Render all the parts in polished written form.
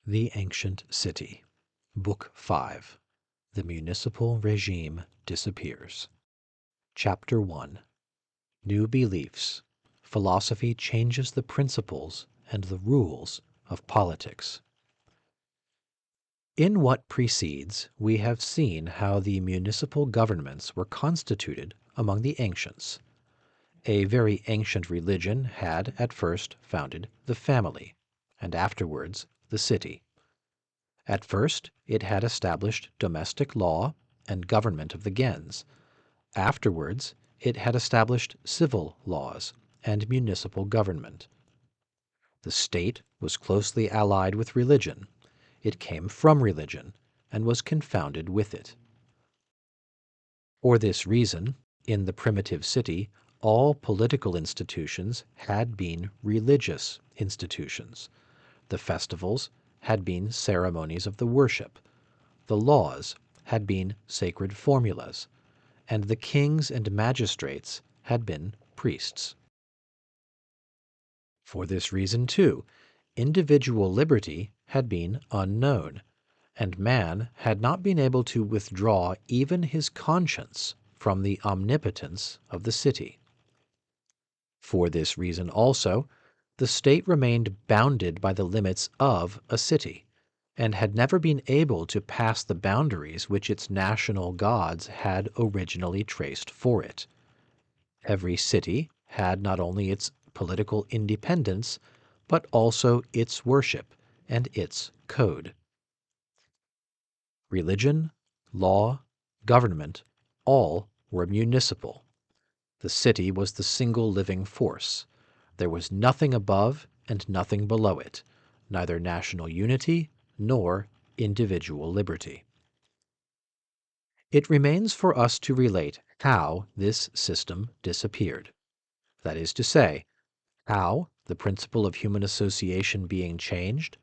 The Ancient City, Book 5. The Municipal Regime Disappears. Chapter 1. New Beliefs. Philosophy changes the principles and the rules of politics. In what precedes, we have seen how the municipal governments were constituted among the ancients. A very ancient religion had at first founded the family, and afterwards the city. At first it had established domestic law and government of the gens. Afterwards it had established civil laws and municipal government. The state was closely allied with religion. It came from religion and was confounded with it. For this reason, in the primitive city, all political institutions had been religious institutions. The festivals had been ceremonies of the worship. The laws had been sacred formulas, and the kings and magistrates had been priests. For this reason, too, individual liberty had been unknown, and man had not been able to withdraw even his conscience from the omnipotence of the city. For this reason also, the state remained bounded by the limits of a city, and had never been able to pass the boundaries which its national gods had originally traced for it. Every city had not only its political independence, but also its worship and its code. Religion, law, government, all were municipal. The city was the single living force. There was nothing above and nothing below it, neither national unity nor individual liberty. It remains for us to relate how this system disappeared. That is to say, how, the principle of human association being changed,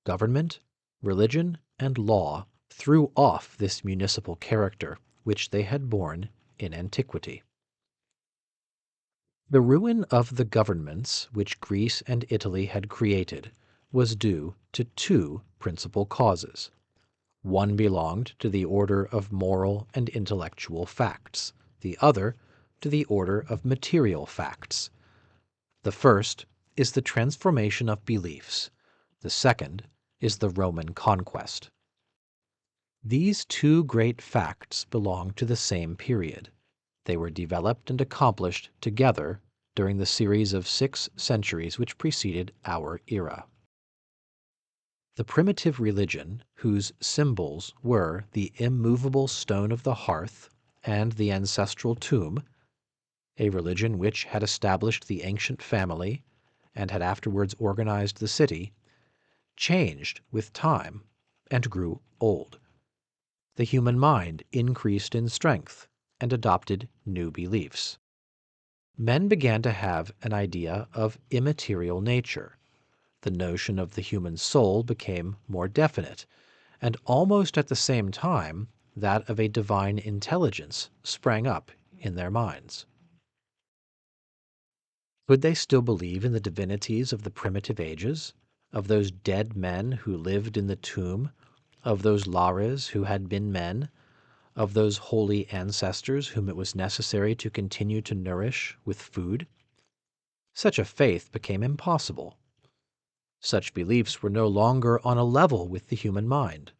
government, religion, and law threw off this municipal character which they had borne in antiquity. The ruin of the governments which Greece and Italy had created was due to two principal causes. One belonged to the order of moral and intellectual facts, the other to the order of material facts. The first is the transformation of beliefs. The second is the Roman conquest. These two great facts belong to the same period. They were developed and accomplished together during the series of 6 centuries which preceded our era. The primitive religion, whose symbols were the immovable stone of the hearth and the ancestral tomb, a religion which had established the ancient family and had afterwards organized the city, changed with time and grew old. The human mind increased in strength and adopted new beliefs. Men began to have an idea of immaterial nature. The notion of the human soul became more definite, and almost at the same time, that of a divine intelligence sprang up in their minds. Could they still believe in the divinities of the primitive ages, of those dead men who lived in the tomb, of those lares who had been men, of those holy ancestors whom it was necessary to continue to nourish with food? Such a faith became impossible. Such beliefs were no longer on a level with the human mind.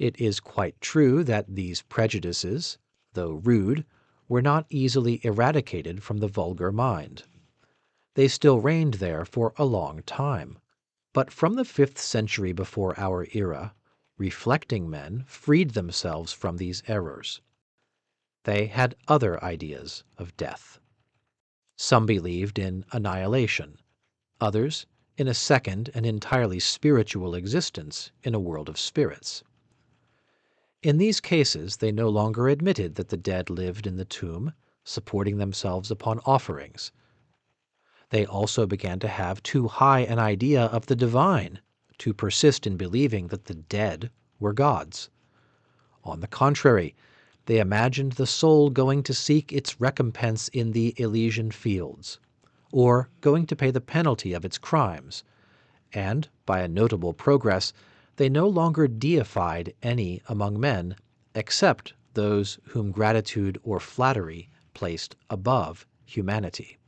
It is quite true that these prejudices, though rude, were not easily eradicated from the vulgar mind. They still reigned there for a long time, but from the 5th century before our era, reflecting men freed themselves from these errors. They had other ideas of death. Some believed in annihilation, others in a second and entirely spiritual existence in a world of spirits. In these cases, they no longer admitted that the dead lived in the tomb, supporting themselves upon offerings. They also began to have too high an idea of the divine to persist in believing that the dead were gods. On the contrary, they imagined the soul going to seek its recompense in the Elysian fields, or going to pay the penalty of its crimes, and, by a notable progress, they no longer deified any among men except those whom gratitude or flattery placed above humanity.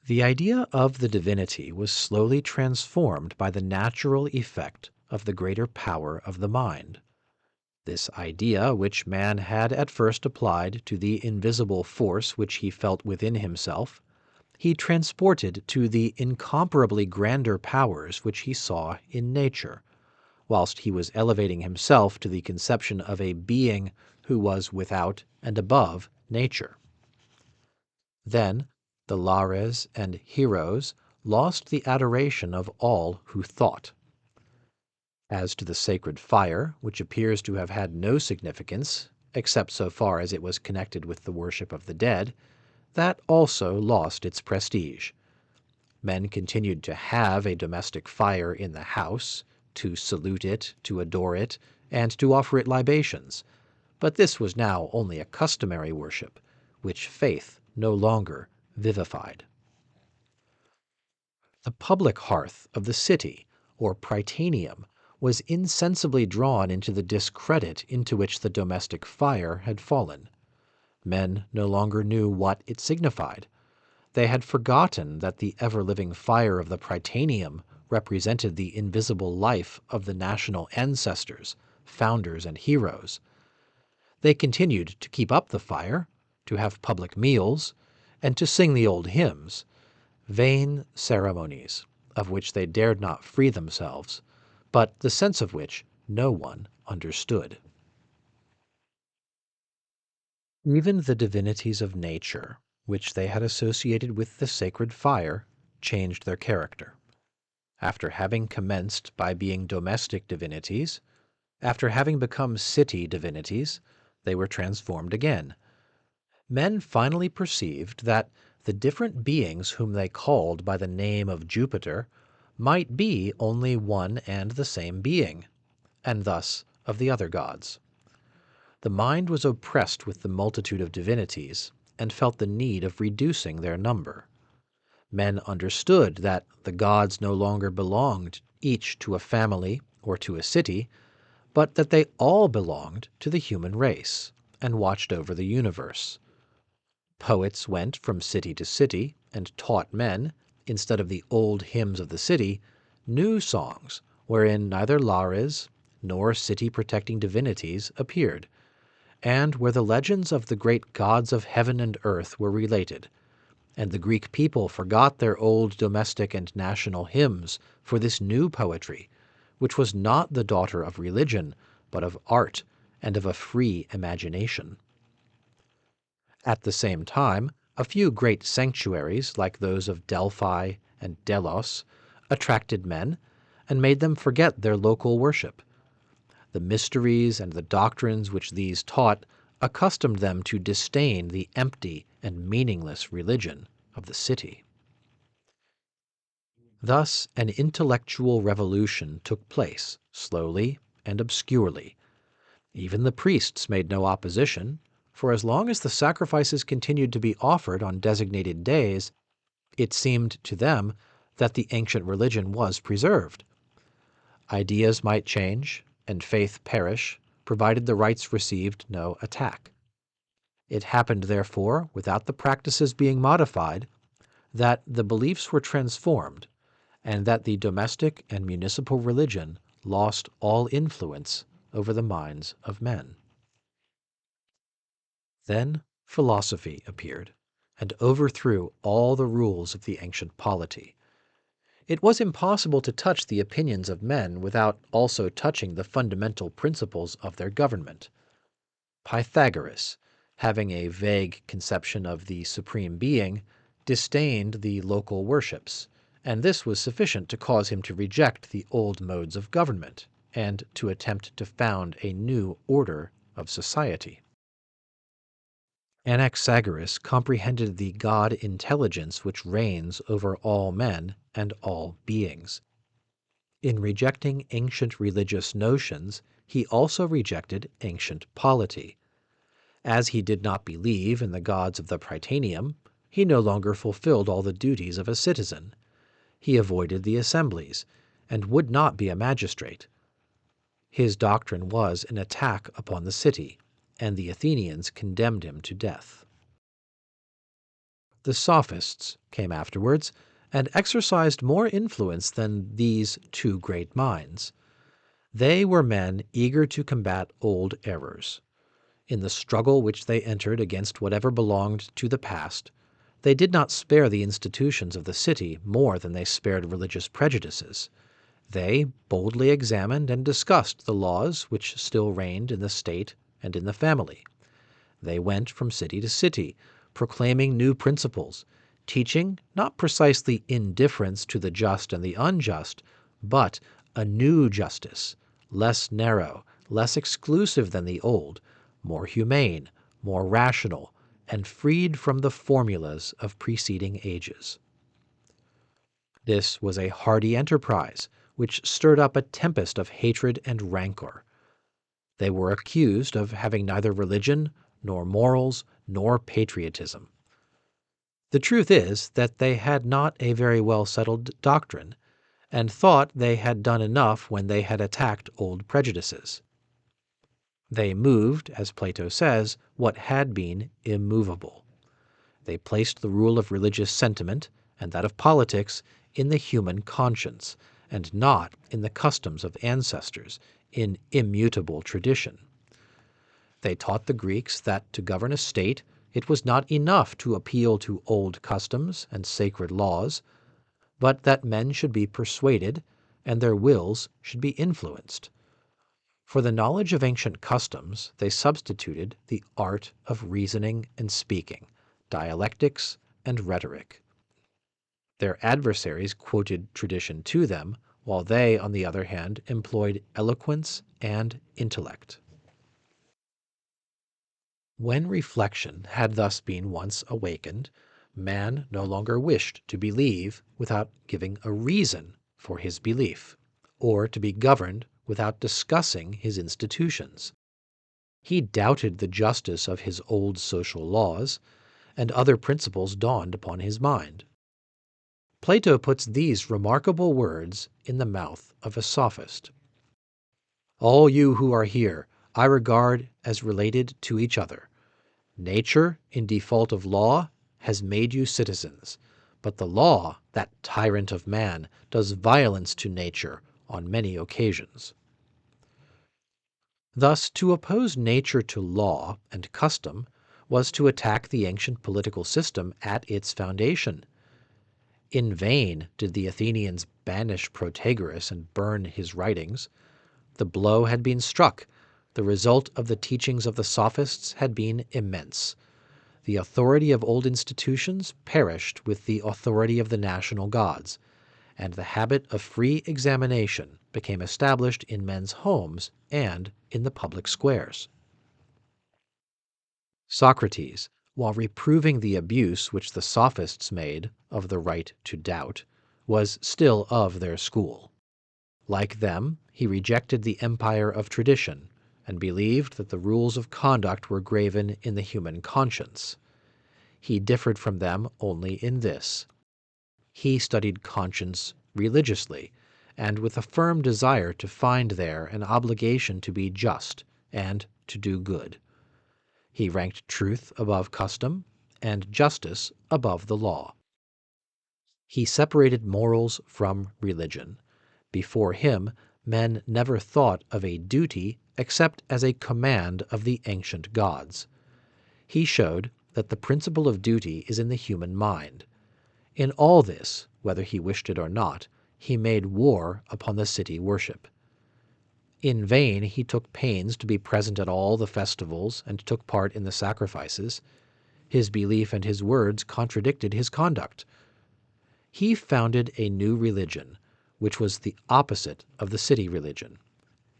The idea of the divinity was slowly transformed by the natural effect of the greater power of the mind. This idea, which man had at first applied to the invisible force which he felt within himself, he transported to the incomparably grander powers which he saw in nature, whilst he was elevating himself to the conception of a being who was without and above nature. Then the Lares and Heroes lost the adoration of all who thought. As to the sacred fire, which appears to have had no significance, except so far as it was connected with the worship of the dead, that also lost its prestige. Men continued to have a domestic fire in the house, to salute it, to adore it, and to offer it libations, but this was now only a customary worship, which faith no longer vivified. The public hearth of the city, or prytaneum, was insensibly drawn into the discredit into which the domestic fire had fallen. Men no longer knew what it signified. They had forgotten that the ever-living fire of the prytaneum represented the invisible life of the national ancestors, founders, and heroes. They continued to keep up the fire, to have public meals, and to sing the old hymns, vain ceremonies of which they dared not free themselves, but the sense of which no one understood. Even the divinities of nature, which they had associated with the sacred fire, changed their character. After having commenced by being domestic divinities, after having become city divinities, they were transformed again. Men finally perceived that the different beings whom they called by the name of Jupiter might be only one and the same being, and thus of the other gods. The mind was oppressed with the multitude of divinities, and felt the need of reducing their number. Men understood that the gods no longer belonged each to a family or to a city, but that they all belonged to the human race, and watched over the universe. Poets went from city to city and taught men, instead of the old hymns of the city, new songs wherein neither Lares nor city-protecting divinities appeared, and where the legends of the great gods of heaven and earth were related, and the Greek people forgot their old domestic and national hymns for this new poetry, which was not the daughter of religion, but of art and of a free imagination. At the same time, a few great sanctuaries, like those of Delphi and Delos, attracted men and made them forget their local worship. The mysteries and the doctrines which these taught accustomed them to disdain the empty and meaningless religion of the city. Thus an intellectual revolution took place, slowly and obscurely. Even the priests made no opposition, for as long as the sacrifices continued to be offered on designated days, it seemed to them that the ancient religion was preserved. Ideas might change and faith perish, provided the rites received no attack. It happened, therefore, without the practices being modified, that the beliefs were transformed, and that the domestic and municipal religion lost all influence over the minds of men. Then philosophy appeared, and overthrew all the rules of the ancient polity. It was impossible to touch the opinions of men without also touching the fundamental principles of their government. Pythagoras, having a vague conception of the supreme being, disdained the local worships, and this was sufficient to cause him to reject the old modes of government and to attempt to found a new order of society. Anaxagoras comprehended the God intelligence which reigns over all men and all beings. In rejecting ancient religious notions, he also rejected ancient polity. As he did not believe in the gods of the Prytaneum, he no longer fulfilled all the duties of a citizen. He avoided the assemblies, and would not be a magistrate. His doctrine was an attack upon the city, and the Athenians condemned him to death. The Sophists came afterwards, and exercised more influence than these two great minds. They were men eager to combat old errors. In the struggle which they entered against whatever belonged to the past, they did not spare the institutions of the city more than they spared religious prejudices. They boldly examined and discussed the laws which still reigned in the state and in the family. They went from city to city, proclaiming new principles, teaching not precisely indifference to the just and the unjust, but a new justice, less narrow, less exclusive than the old, more humane, more rational, and freed from the formulas of preceding ages. This was a hardy enterprise, which stirred up a tempest of hatred and rancor. They were accused of having neither religion, nor morals, nor patriotism. The truth is that they had not a very well settled doctrine, and thought they had done enough when they had attacked old prejudices. They moved, as Plato says, what had been immovable. They placed the rule of religious sentiment and that of politics in the human conscience, and not in the customs of ancestors, in immutable tradition. They taught the Greeks that to govern a state it was not enough to appeal to old customs and sacred laws, but that men should be persuaded and their wills should be influenced. For the knowledge of ancient customs they substituted the art of reasoning and speaking, dialectics and rhetoric. Their adversaries quoted tradition to them, while they, on the other hand, employed eloquence and intellect. When reflection had thus been once awakened, man no longer wished to believe without giving a reason for his belief, or to be governed without discussing his institutions. He doubted the justice of his old social laws, and other principles dawned upon his mind. Plato puts these remarkable words in the mouth of a sophist. "All you who are here I regard as related to each other. Nature, in default of law, has made you citizens, but the law, that tyrant of man, does violence to nature on many occasions." Thus, to oppose nature to law and custom was to attack the ancient political system at its foundation. In vain did the Athenians banish Protagoras and burn his writings. The blow had been struck. The result of the teachings of the Sophists had been immense. The authority of old institutions perished with the authority of the national gods, and the habit of free examination became established in men's homes and in the public squares. Socrates, while reproving the abuse which the Sophists made of the right to doubt, was still of their school. Like them, he rejected the empire of tradition, and believed that the rules of conduct were graven in the human conscience. He differed from them only in this: he studied conscience religiously, and with a firm desire to find there an obligation to be just and to do good. He ranked truth above custom, and justice above the law. He separated morals from religion. Before him, men never thought of a duty except as a command of the ancient gods. He showed that the principle of duty is in the human mind. In all this, whether he wished it or not, he made war upon the city worship. In vain he took pains to be present at all the festivals and took part in the sacrifices. His belief and his words contradicted his conduct. He founded a new religion, which was the opposite of the city religion.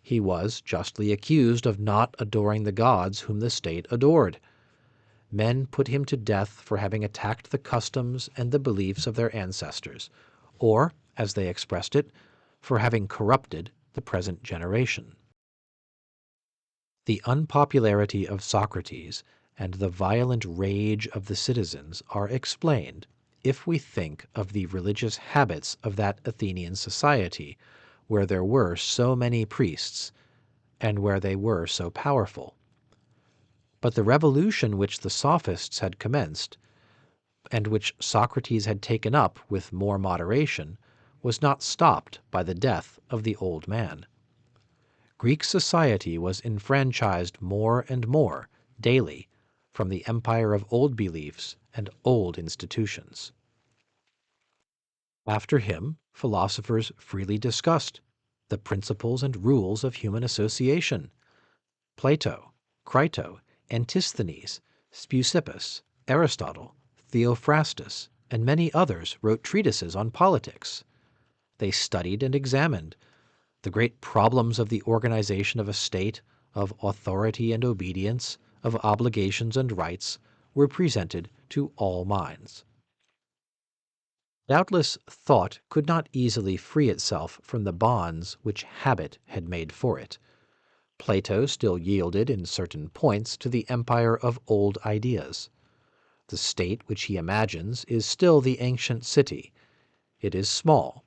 He was justly accused of not adoring the gods whom the state adored. Men put him to death for having attacked the customs and the beliefs of their ancestors, or, as they expressed it, for having corrupted the present generation. The unpopularity of Socrates and the violent rage of the citizens are explained if we think of the religious habits of that Athenian society, where there were so many priests, and where they were so powerful. But the revolution which the Sophists had commenced, and which Socrates had taken up with more moderation, was not stopped by the death of the old man. Greek society was enfranchised more and more daily from the empire of old beliefs and old institutions. After him, philosophers freely discussed the principles and rules of human association. Plato, Crito, Antisthenes, Speusippus, Aristotle, Theophrastus, and many others wrote treatises on politics. They studied and examined the great problems of the organization of a state, of authority and obedience, of obligations and rights, were presented to all minds. Doubtless thought could not easily free itself from the bonds which habit had made for it. Plato still yielded in certain points to the empire of old ideas. The state which he imagines is still the ancient city. It is small.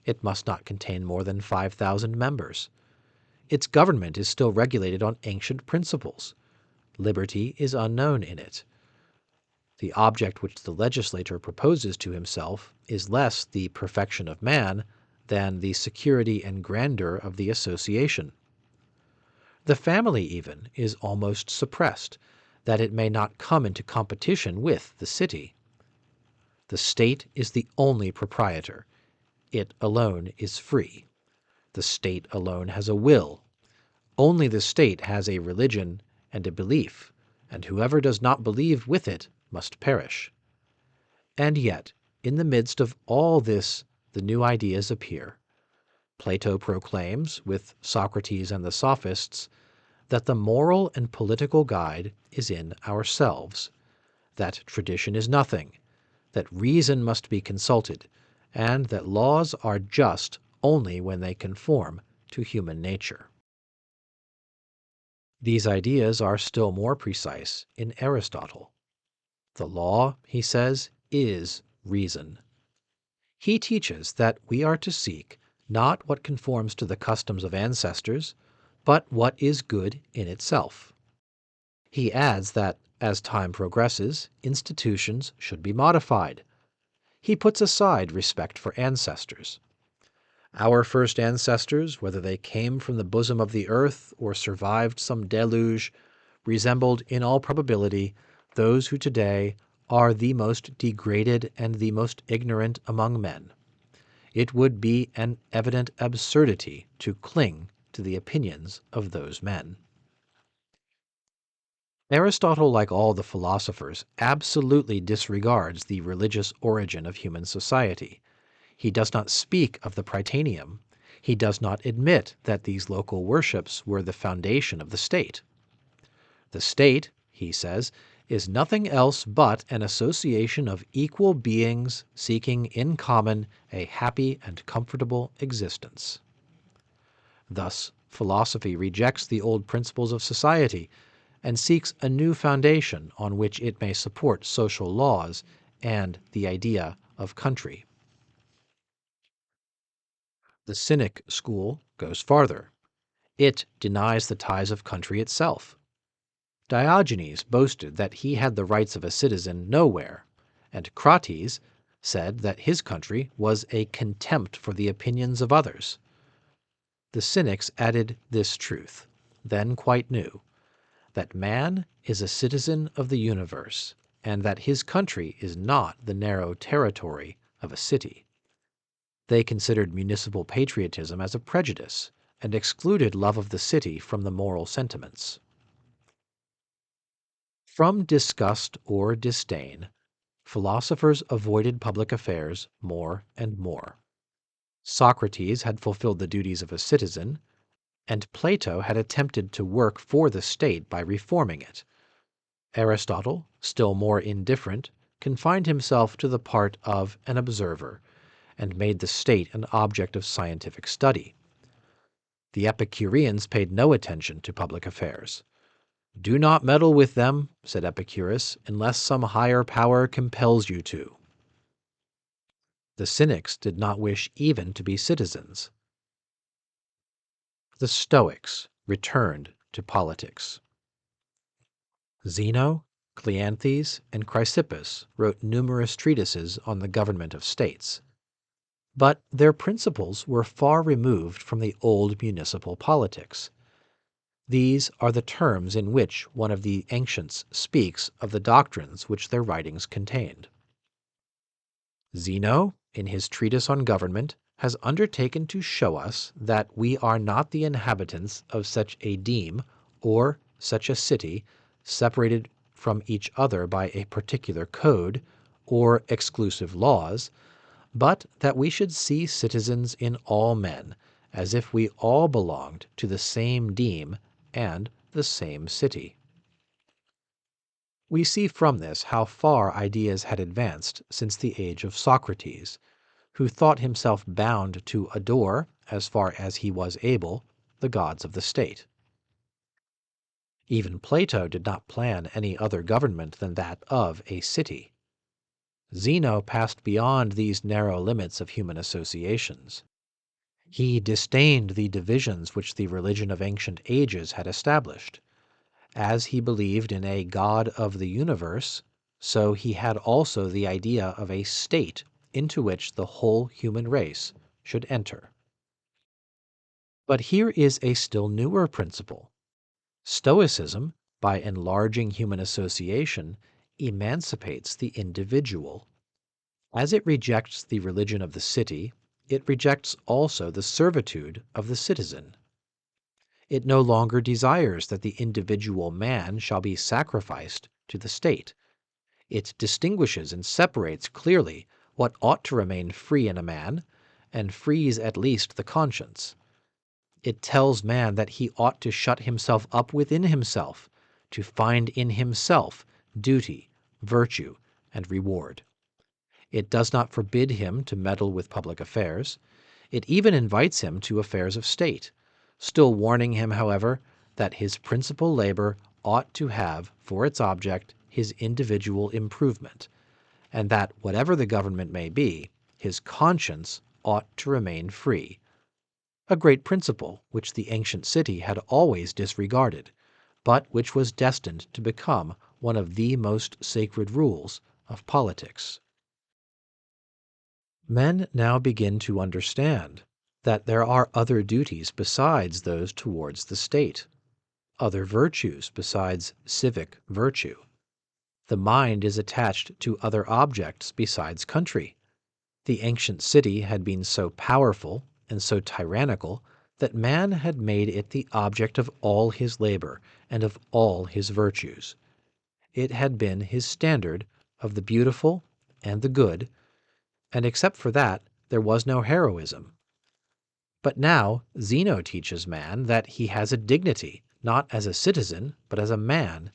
It must not contain more than 5,000 members. Its government is still regulated on ancient principles. Liberty is unknown in it. The object which the legislator proposes to himself is less the perfection of man than the security and grandeur of the association. The family, even, is almost suppressed, that it may not come into competition with the city. The state is the only proprietor. It alone is free. The state alone has a will. Only the state has a religion and a belief, and whoever does not believe with it must perish. And yet, in the midst of all this, the new ideas appear. Plato proclaims, with Socrates and the Sophists, that the moral and political guide is in ourselves, that tradition is nothing, that reason must be consulted, and that laws are just only when they conform to human nature. These ideas are still more precise in Aristotle. The law, he says, is reason. He teaches that we are to seek not what conforms to the customs of ancestors, but what is good in itself. He adds that, as time progresses, institutions should be modified. He puts aside respect for ancestors. Our first ancestors, whether they came from the bosom of the earth or survived some deluge, resembled in all probability those who today are the most degraded and the most ignorant among men. It would be an evident absurdity to cling to the opinions of those men. Aristotle, like all the philosophers, absolutely disregards the religious origin of human society. He does not speak of the Prytaneum. He does not admit that these local worships were the foundation of the state. The state, he says, is nothing else but an association of equal beings seeking in common a happy and comfortable existence. Thus, philosophy rejects the old principles of society and seeks a new foundation on which it may support social laws and the idea of country. The Cynic school goes farther. It denies the ties of country itself. Diogenes boasted that he had the rights of a citizen nowhere, and Crates said that his country was a contempt for the opinions of others. The Cynics added this truth, then quite new, that man is a citizen of the universe, and that his country is not the narrow territory of a city. They considered municipal patriotism as a prejudice, and excluded love of the city from the moral sentiments. From disgust or disdain, philosophers avoided public affairs more and more. Socrates had fulfilled the duties of a citizen, and Plato had attempted to work for the state by reforming it. Aristotle, still more indifferent, confined himself to the part of an observer, and made the state an object of scientific study. The Epicureans paid no attention to public affairs. "Do not meddle with them," said Epicurus, "unless some higher power compels you to." The Cynics did not wish even to be citizens. The Stoics returned to politics. Zeno, Cleanthes, and Chrysippus wrote numerous treatises on the government of states, but their principles were far removed from the old municipal politics. These are the terms in which one of the ancients speaks of the doctrines which their writings contained. Zeno, in his treatise on government, has undertaken to show us that we are not the inhabitants of such a deme or such a city, separated from each other by a particular code or exclusive laws, but that we should see citizens in all men, as if we all belonged to the same deme and the same city. We see from this how far ideas had advanced since the age of Socrates, who thought himself bound to adore, as far as he was able, the gods of the state. Even Plato did not plan any other government than that of a city. Zeno passed beyond these narrow limits of human associations. He disdained the divisions which the religion of ancient ages had established. As he believed in a God of the universe, so he had also the idea of a state into which the whole human race should enter. But here is a still newer principle. Stoicism, by enlarging human association, emancipates the individual. As it rejects the religion of the city, it rejects also the servitude of the citizen. It no longer desires that the individual man shall be sacrificed to the state. It distinguishes and separates clearly what ought to remain free in a man, and frees at least the conscience. It tells man that he ought to shut himself up within himself, to find in himself duty, virtue, and reward. It does not forbid him to meddle with public affairs. It even invites him to affairs of state, still warning him, however, that his principal labor ought to have for its object his individual improvement, and that whatever the government may be, his conscience ought to remain free. A great principle which the ancient city had always disregarded, but which was destined to become one of the most sacred rules of politics. Men now begin to understand that there are other duties besides those towards the state, other virtues besides civic virtue. The mind is attached to other objects besides country. The ancient city had been so powerful and so tyrannical that man had made it the object of all his labor and of all his virtues. It had been his standard of the beautiful and the good, and except for that, there was no heroism. But now Zeno teaches man that he has a dignity, not as a citizen, but as a man,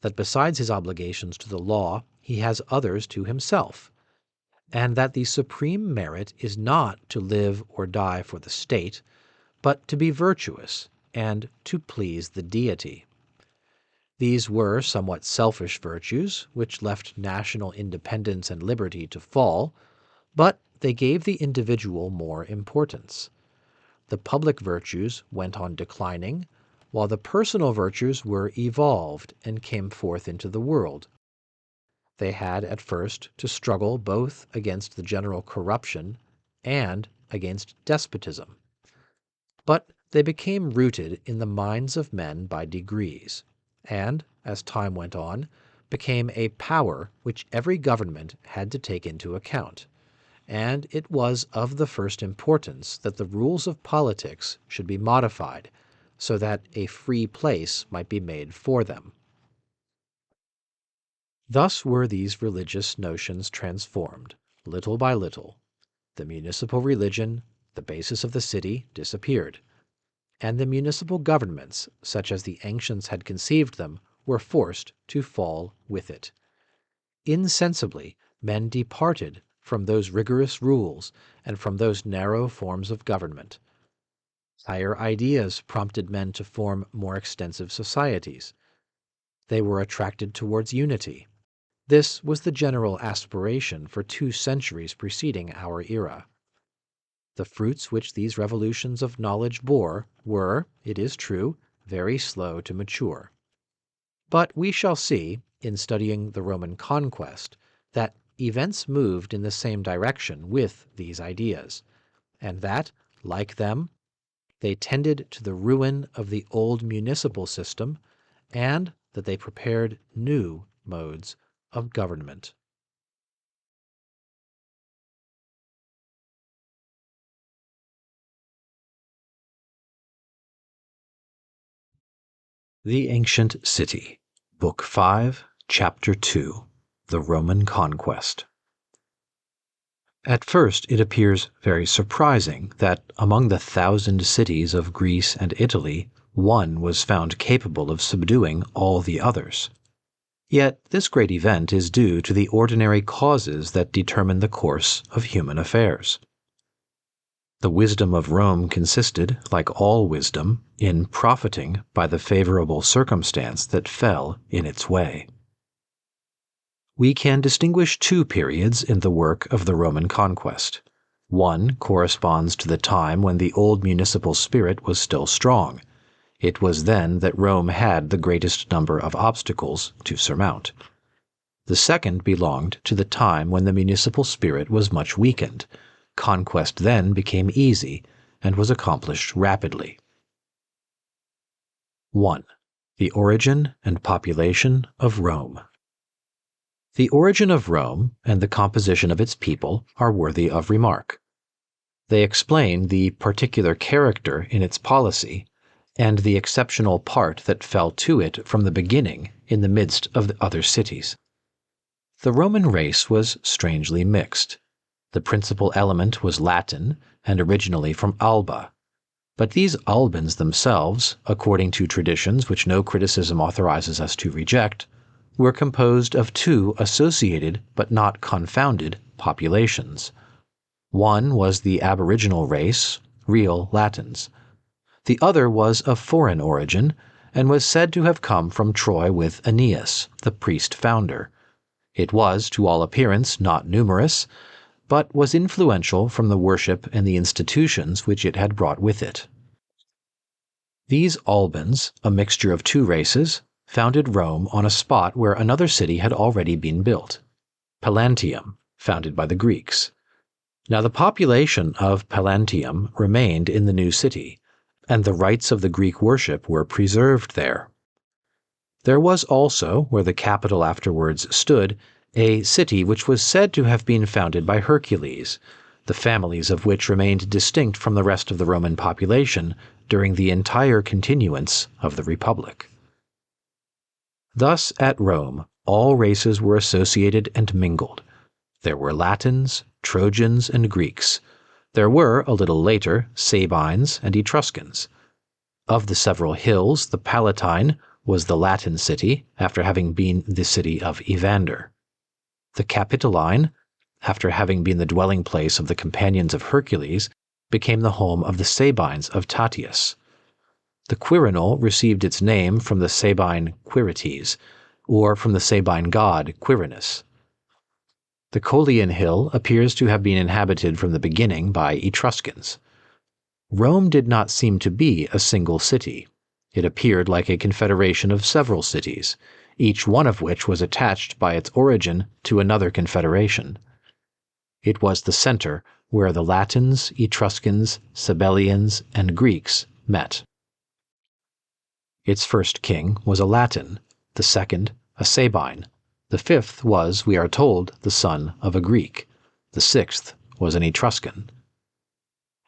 that besides his obligations to the law, he has others to himself, and that the supreme merit is not to live or die for the state, but to be virtuous and to please the deity. These were somewhat selfish virtues, which left national independence and liberty to fall, but they gave the individual more importance. The public virtues went on declining, while the personal virtues were evolved and came forth into the world. They had at first to struggle both against the general corruption and against despotism. But they became rooted in the minds of men by degrees, and, as time went on, became a power which every government had to take into account. And it was of the first importance that the rules of politics should be modified so that a free place might be made for them. Thus were these religious notions transformed, little by little. The municipal religion, the basis of the city, disappeared, and the municipal governments, such as the ancients had conceived them, were forced to fall with it. Insensibly, men departed from those rigorous rules and from those narrow forms of government. Higher ideas prompted men to form more extensive societies. They were attracted towards unity. This was the general aspiration for 2 centuries preceding our era. The fruits which these revolutions of knowledge bore were, it is true, very slow to mature. But we shall see, in studying the Roman conquest, that events moved in the same direction with these ideas, and that, like them, they tended to the ruin of the old municipal system, and that they prepared new modes of government. The Ancient City, Book 5, Chapter 2, The Roman Conquest. At first it appears very surprising that among the 1,000 cities of Greece and Italy, one was found capable of subduing all the others. Yet this great event is due to the ordinary causes that determine the course of human affairs. The wisdom of Rome consisted, like all wisdom, in profiting by the favorable circumstance that fell in its way. We can distinguish 2 periods in the work of the Roman conquest. One corresponds to the time when the old municipal spirit was still strong. It was then that Rome had the greatest number of obstacles to surmount. The second belonged to the time when the municipal spirit was much weakened. Conquest then became easy and was accomplished rapidly. 1. The origin and population of Rome. The origin of Rome and the composition of its people are worthy of remark. They explain the particular character in its policy and the exceptional part that fell to it from the beginning in the midst of the other cities. The Roman race was strangely mixed. The principal element was Latin and originally from Alba. But these Albans themselves, according to traditions which no criticism authorizes us to reject, were composed of 2 associated but not confounded populations. One was the aboriginal race, real Latins. The other was of foreign origin and was said to have come from Troy with Aeneas, the priest-founder. It was, to all appearance, not numerous, but was influential from the worship and the institutions which it had brought with it. These Albans, a mixture of 2 races, founded Rome on a spot where another city had already been built, Pallanteum, founded by the Greeks. Now the population of Pallanteum remained in the new city, and the rites of the Greek worship were preserved there. There was also, where the capital afterwards stood, a city which was said to have been founded by Hercules, the families of which remained distinct from the rest of the Roman population during the entire continuance of the Republic. Thus, at Rome, all races were associated and mingled. There were Latins, Trojans, and Greeks. There were, a little later, Sabines and Etruscans. Of the several hills, the Palatine was the Latin city, after having been the city of Evander. The Capitoline, after having been the dwelling place of the companions of Hercules, became the home of the Sabines of Tatius. The Quirinal received its name from the Sabine Quirites, or from the Sabine god Quirinus. The Coelian hill appears to have been inhabited from the beginning by Etruscans. Rome did not seem to be a single city. It appeared like a confederation of several cities, each one of which was attached by its origin to another confederation. It was the center where the Latins, Etruscans, Sabellians, and Greeks met. Its first king was a Latin, the second a Sabine, the fifth was, we are told, the son of a Greek, the sixth was an Etruscan.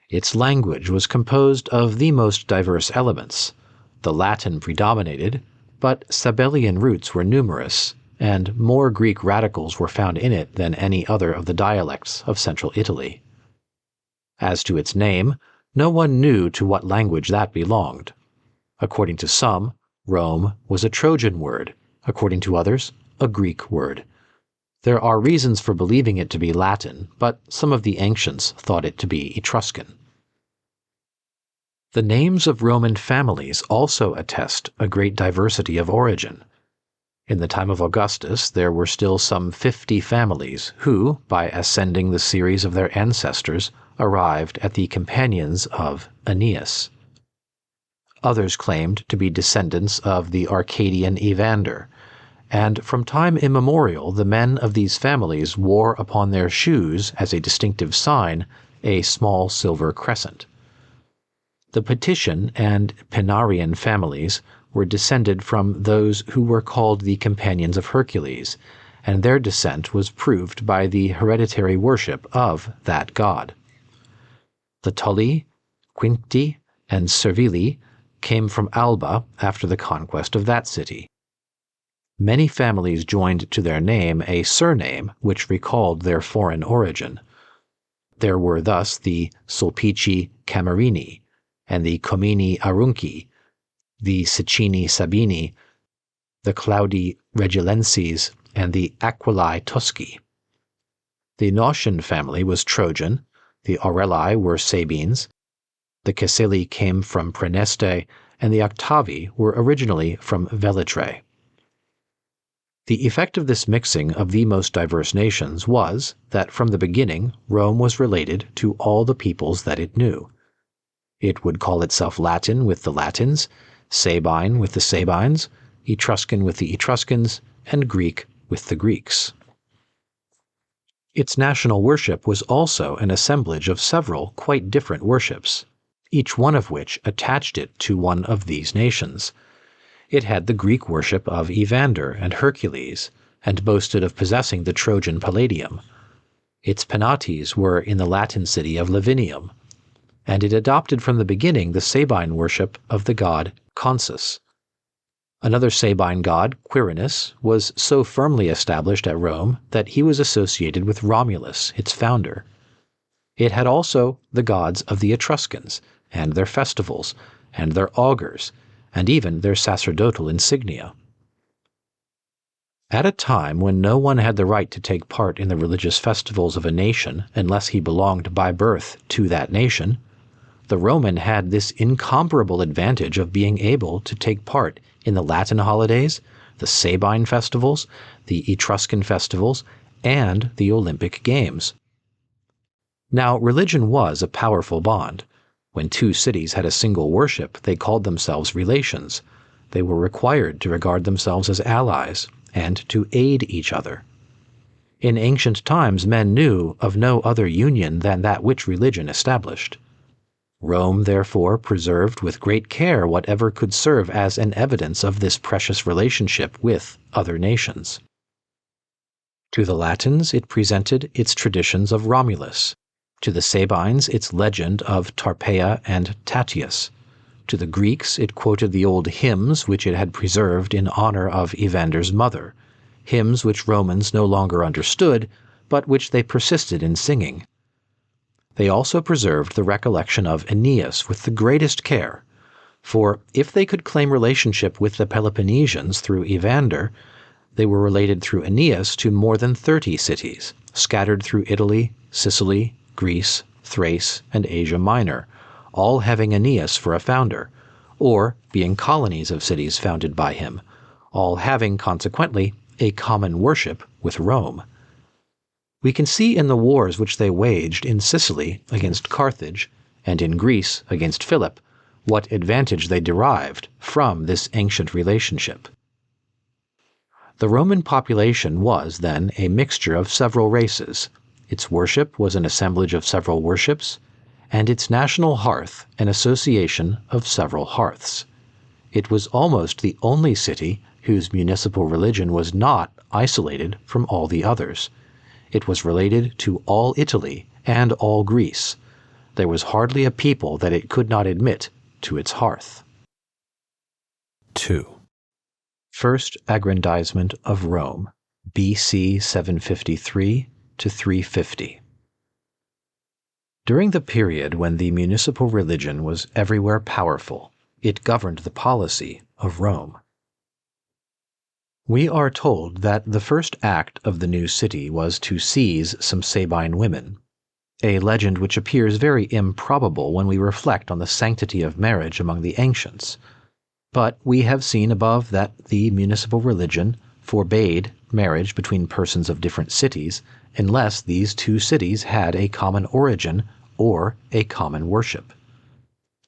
Its language was composed of the most diverse elements. The Latin predominated, but Sabellian roots were numerous, and more Greek radicals were found in it than any other of the dialects of central Italy. As to its name, no one knew to what language that belonged. According to some, Rome was a Trojan word, according to others, a Greek word. There are reasons for believing it to be Latin, but some of the ancients thought it to be Etruscan. The names of Roman families also attest a great diversity of origin. In the time of Augustus, there were still some 50 families who, by ascending the series of their ancestors, arrived at the companions of Aeneas. Others claimed to be descendants of the Arcadian Evander, and from time immemorial the men of these families wore upon their shoes, as a distinctive sign, a small silver crescent. The Patrician and Pinarian families were descended from those who were called the companions of Hercules, and their descent was proved by the hereditary worship of that god. The Tulli, Quinti, and Servili came from Alba after the conquest of that city. Many families joined to their name a surname which recalled their foreign origin. There were thus the Sulpici Camerini, and the Comini Arunci, the Sicini Sabini, the Claudi Regilenses, and the Aquilii Tusci. The Nautian family was Trojan, the Aureli were Sabines, the Cassili came from Praeneste, and the Octavi were originally from Velitrae. The effect of this mixing of the most diverse nations was that from the beginning Rome was related to all the peoples that it knew. It would call itself Latin with the Latins, Sabine with the Sabines, Etruscan with the Etruscans, and Greek with the Greeks. Its national worship was also an assemblage of several quite different worships, each one of which attached it to one of these nations. It had the Greek worship of Evander and Hercules, and boasted of possessing the Trojan Palladium. Its Penates were in the Latin city of Lavinium, and it adopted from the beginning the Sabine worship of the god Consus. Another Sabine god, Quirinus, was so firmly established at Rome that he was associated with Romulus, its founder. It had also the gods of the Etruscans, and their festivals, and their augurs, and even their sacerdotal insignia. At a time when no one had the right to take part in the religious festivals of a nation unless he belonged by birth to that nation, the Roman had this incomparable advantage of being able to take part in the Latin holidays, the Sabine festivals, the Etruscan festivals, and the Olympic Games. Now, religion was a powerful bond. When two cities had a single worship, they called themselves relations. They were required to regard themselves as allies and to aid each other. In ancient times, men knew of no other union than that which religion established. Rome, therefore, preserved with great care whatever could serve as an evidence of this precious relationship with other nations. To the Latins it presented its traditions of Romulus, to the Sabines its legend of Tarpeia and Tatius. To the Greeks it quoted the old hymns which it had preserved in honor of Evander's mother, hymns which Romans no longer understood, but which they persisted in singing. They also preserved the recollection of Aeneas with the greatest care, for if they could claim relationship with the Peloponnesians through Evander, they were related through Aeneas to more than 30 cities, scattered through Italy, Sicily, Greece, Thrace, and Asia Minor, all having Aeneas for a founder, or being colonies of cities founded by him, all having, consequently, a common worship with Rome. We can see in the wars which they waged in Sicily against Carthage, and in Greece against Philip, what advantage they derived from this ancient relationship. The Roman population was, then, a mixture of several races. Its worship was an assemblage of several worships, and its national hearth an association of several hearths. It was almost the only city whose municipal religion was not isolated from all the others. It was related to all Italy and all Greece. There was hardly a people that it could not admit to its hearth. 2. First aggrandizement of Rome, B.C. 753 to 350. During the period when the municipal religion was everywhere powerful, it governed the policy of Rome. We are told that the first act of the new city was to seize some Sabine women, a legend which appears very improbable when we reflect on the sanctity of marriage among the ancients. But we have seen above that the municipal religion forbade marriage between persons of different cities unless these two cities had a common origin or a common worship.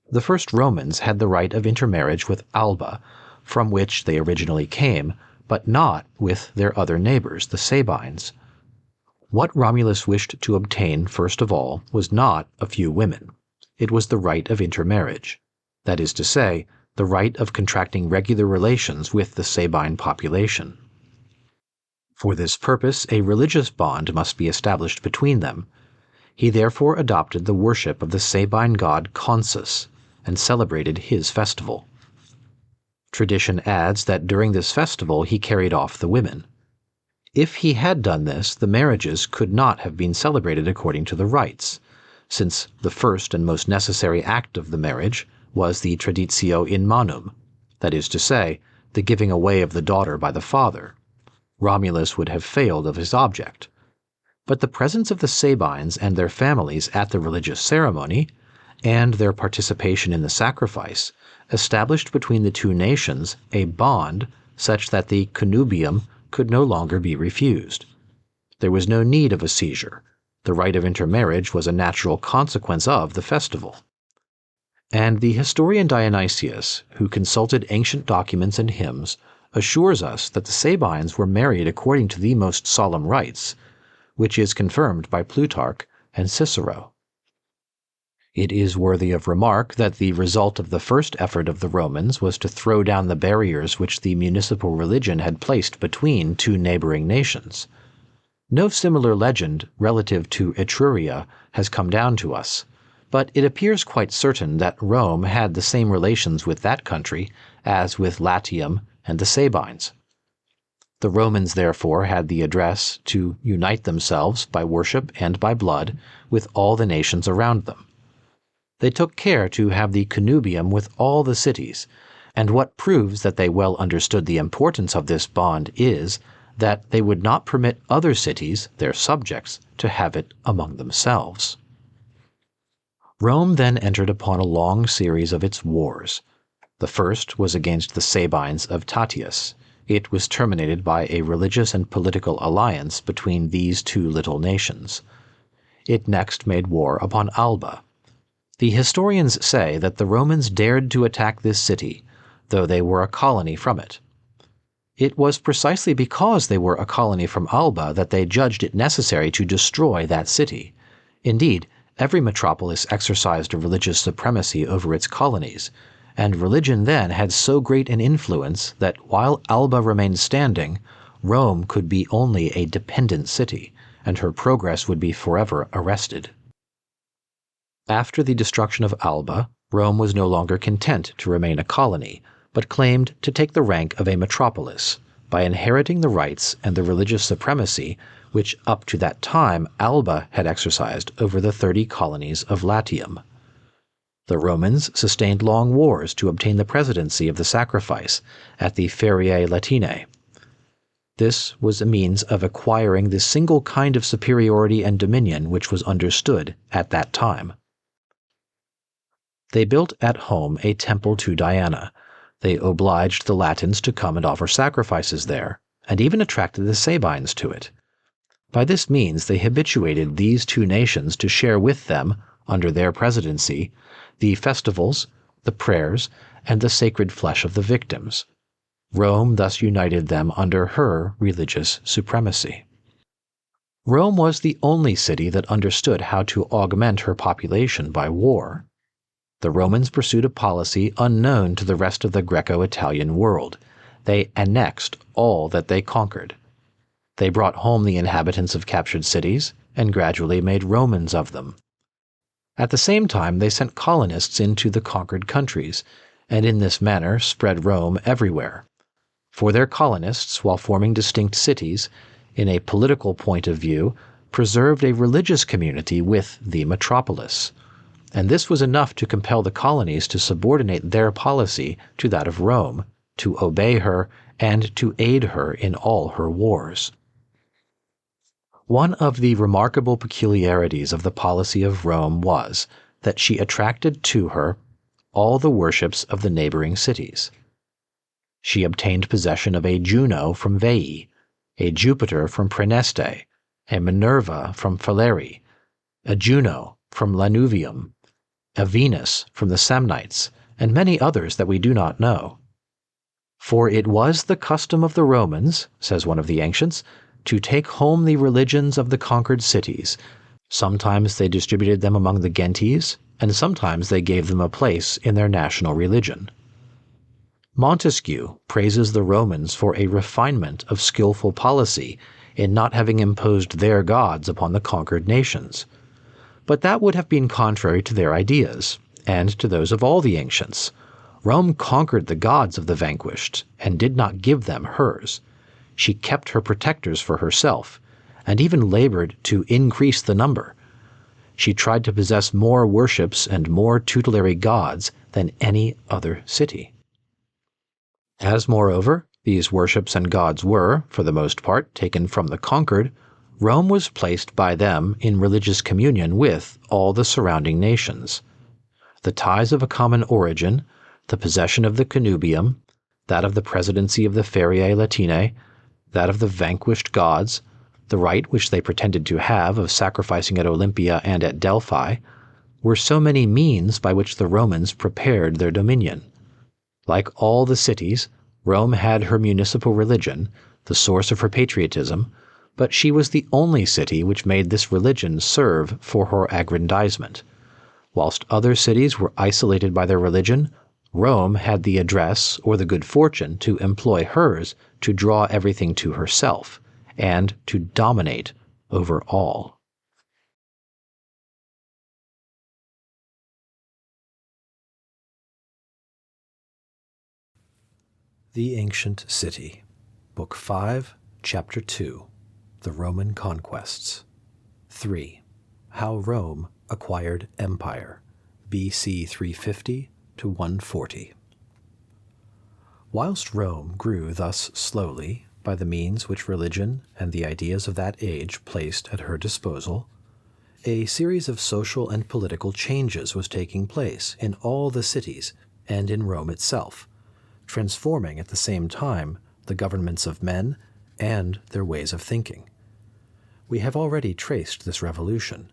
The first Romans had the right of intermarriage with Alba, from which they originally came, but not with their other neighbors, the Sabines. What Romulus wished to obtain first of all was not a few women. It was the right of intermarriage. That is to say, the right of contracting regular relations with the Sabine population. For this purpose, a religious bond must be established between them. He therefore adopted the worship of the Sabine god Consus, and celebrated his festival. Tradition adds that during this festival he carried off the women. If he had done this, the marriages could not have been celebrated according to the rites, since the first and most necessary act of the marriage was the traditio in manum, that is to say, the giving away of the daughter by the father. Romulus would have failed of his object. But the presence of the Sabines and their families at the religious ceremony, and their participation in the sacrifice, established between the two nations a bond such that the connubium could no longer be refused. There was no need of a seizure. The right of intermarriage was a natural consequence of the festival. And the historian Dionysius, who consulted ancient documents and hymns, assures us that the Sabines were married according to the most solemn rites, which is confirmed by Plutarch and Cicero. It is worthy of remark that the result of the first effort of the Romans was to throw down the barriers which the municipal religion had placed between two neighboring nations. No similar legend relative to Etruria has come down to us, but it appears quite certain that Rome had the same relations with that country as with Latium and the Sabines. The Romans therefore had the address to unite themselves by worship and by blood with all the nations around them. They took care to have the connubium with all the cities, and what proves that they well understood the importance of this bond is that they would not permit other cities, their subjects, to have it among themselves. Rome then entered upon a long series of its wars. The first was against the Sabines of Tatius. It was terminated by a religious and political alliance between these two little nations. It next made war upon Alba. The historians say that the Romans dared to attack this city, though they were a colony from it. It was precisely because they were a colony from Alba that they judged it necessary to destroy that city. Indeed, every metropolis exercised a religious supremacy over its colonies, and religion then had so great an influence that while Alba remained standing, Rome could be only a dependent city, and her progress would be forever arrested. After the destruction of Alba, Rome was no longer content to remain a colony, but claimed to take the rank of a metropolis, by inheriting the rights and the religious supremacy which up to that time Alba had exercised over the 30 colonies of Latium. The Romans sustained long wars to obtain the presidency of the sacrifice at the Feriae Latinae. This was a means of acquiring the single kind of superiority and dominion which was understood at that time. They built at home a temple to Diana. They obliged the Latins to come and offer sacrifices there, and even attracted the Sabines to it. By this means they habituated these two nations to share with them, under their presidency, the festivals, the prayers, and the sacred flesh of the victims. Rome thus united them under her religious supremacy. Rome was the only city that understood how to augment her population by war. The Romans pursued a policy unknown to the rest of the Greco-Italian world. They annexed all that they conquered. They brought home the inhabitants of captured cities, and gradually made Romans of them. At the same time they sent colonists into the conquered countries, and in this manner spread Rome everywhere. For their colonists, while forming distinct cities, in a political point of view, preserved a religious community with the metropolis. And this was enough to compel the colonies to subordinate their policy to that of Rome, to obey her, and to aid her in all her wars. One of the remarkable peculiarities of the policy of Rome was that she attracted to her all the worships of the neighboring cities. She obtained possession of a Juno from Veii, a Jupiter from Praeneste, a Minerva from Falerii, a Juno from Lanuvium, a Venus from the Samnites, and many others that we do not know. For it was the custom of the Romans, says one of the ancients, to take home the religions of the conquered cities. Sometimes they distributed them among the Gentes, and sometimes they gave them a place in their national religion. Montesquieu praises the Romans for a refinement of skillful policy in not having imposed their gods upon the conquered nations. But that would have been contrary to their ideas, and to those of all the ancients. Rome conquered the gods of the vanquished, and did not give them hers. She kept her protectors for herself, and even labored to increase the number. She tried to possess more worships and more tutelary gods than any other city. As, moreover, these worships and gods were, for the most part, taken from the conquered, Rome was placed by them in religious communion with all the surrounding nations. The ties of a common origin, the possession of the connubium, that of the presidency of the Feriae Latinae, that of the vanquished gods, the right which they pretended to have of sacrificing at Olympia and at Delphi, were so many means by which the Romans prepared their dominion. Like all the cities, Rome had her municipal religion, the source of her patriotism, but she was the only city which made this religion serve for her aggrandizement. Whilst other cities were isolated by their religion, Rome had the address or the good fortune to employ hers to draw everything to herself, and to dominate over all. The Ancient City, Book 5, Chapter 2, The Roman Conquests. 3. How Rome acquired empire, BC 350 to 140. Whilst Rome grew thus slowly, by the means which religion and the ideas of that age placed at her disposal, a series of social and political changes was taking place in all the cities and in Rome itself, transforming at the same time the governments of men and their ways of thinking. We have already traced this revolution.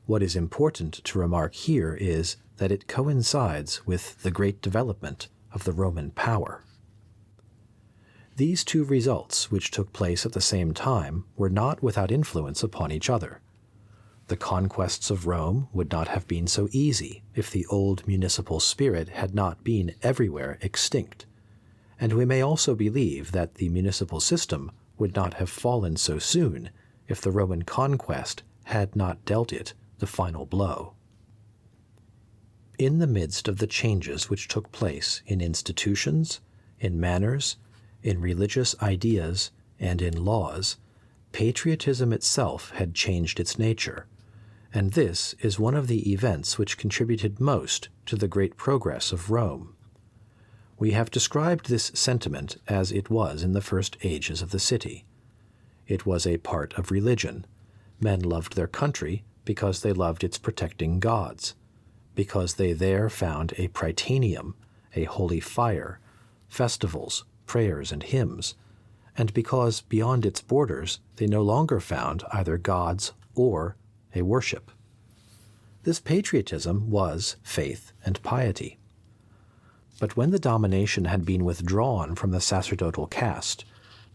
What is important to remark here is that it coincides with the great development of the Roman power. These two results, which took place at the same time, were not without influence upon each other. The conquests of Rome would not have been so easy if the old municipal spirit had not been everywhere extinct, and we may also believe that the municipal system would not have fallen so soon if the Roman conquest had not dealt it the final blow. In the midst of the changes which took place in institutions, in manners, in religious ideas, and in laws, patriotism itself had changed its nature, and this is one of the events which contributed most to the great progress of Rome. We have described this sentiment as it was in the first ages of the city. It was a part of religion. Men loved their country because they loved its protecting gods, because they there found a prytaneum, a holy fire, festivals, prayers, and hymns, and because beyond its borders they no longer found either gods or a worship. This patriotism was faith and piety. But when the domination had been withdrawn from the sacerdotal caste,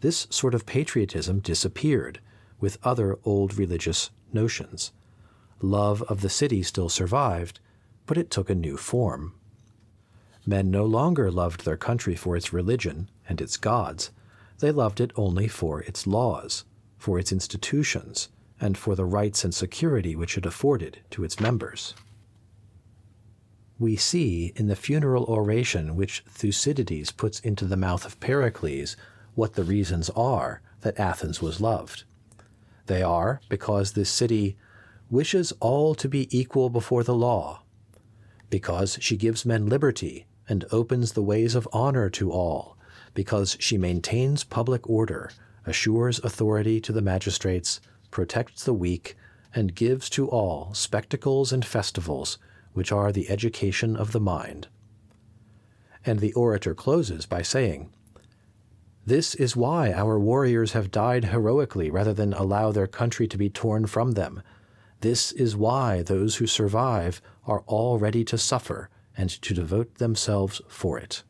this sort of patriotism disappeared with other old religious notions. Love of the city still survived, but it took a new form. Men no longer loved their country for its religion and its gods. They loved it only for its laws, for its institutions, and for the rights and security which it afforded to its members. We see in the funeral oration which Thucydides puts into the mouth of Pericles what the reasons are that Athens was loved. They are because this city wishes all to be equal before the law, because she gives men liberty and opens the ways of honor to all, because she maintains public order, assures authority to the magistrates, protects the weak, and gives to all spectacles and festivals, which are the education of the mind. and the orator closes by saying, "This is why our warriors have died heroically rather than allow their country to be torn from them. This is why those who survive are all ready to suffer and to devote themselves for it."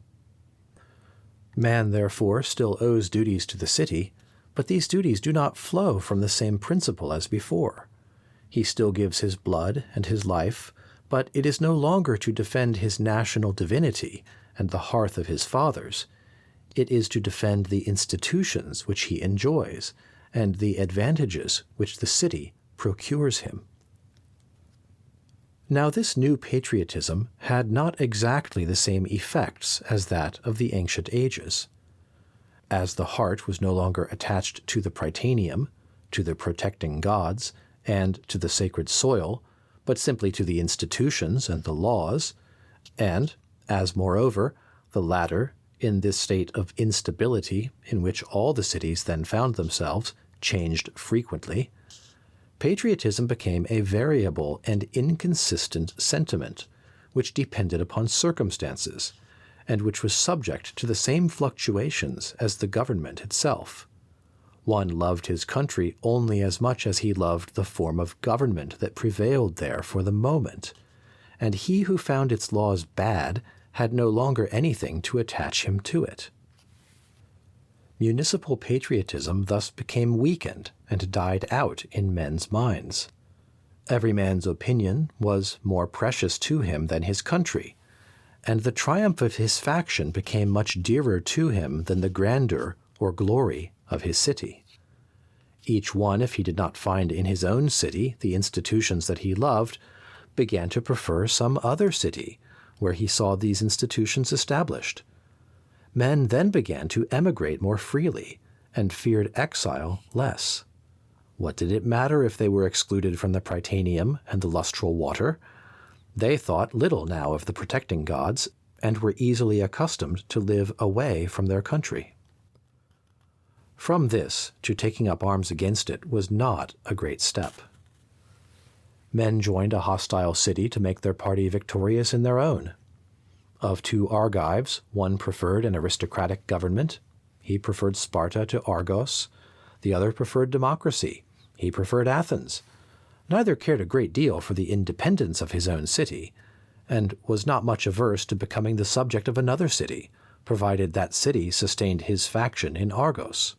Man, therefore, still owes duties to the city, but these duties do not flow from the same principle as before. He still gives his blood and his life, but it is no longer to defend his national divinity and the hearth of his fathers. It is to defend the institutions which he enjoys and the advantages which the city procures him. Now, this new patriotism had not exactly the same effects as that of the ancient ages. As the heart was no longer attached to the Prytaneum, to the protecting gods, and to the sacred soil, but simply to the institutions and the laws, and as, moreover, the latter, in this state of instability in which all the cities then found themselves, changed frequently, patriotism became a variable and inconsistent sentiment, which depended upon circumstances, and which was subject to the same fluctuations as the government itself. One loved his country only as much as he loved the form of government that prevailed there for the moment, and he who found its laws bad had no longer anything to attach him to it. Municipal patriotism thus became weakened and died out in men's minds. Every man's opinion was more precious to him than his country, and the triumph of his faction became much dearer to him than the grandeur or glory of his city. Each one, if he did not find in his own city the institutions that he loved, began to prefer some other city where he saw these institutions established. Men then began to emigrate more freely and feared exile less. What did it matter if they were excluded from the Prytaneum and the lustral water? They thought little now of the protecting gods and were easily accustomed to live away from their country. From this to taking up arms against it was not a great step. Men joined a hostile city to make their party victorious in their own. Of two Argives, one preferred an aristocratic government. He preferred Sparta to Argos. The other preferred democracy. He preferred Athens. Neither cared a great deal for the independence of his own city, and was not much averse to becoming the subject of another city, provided that city sustained his faction in Argos.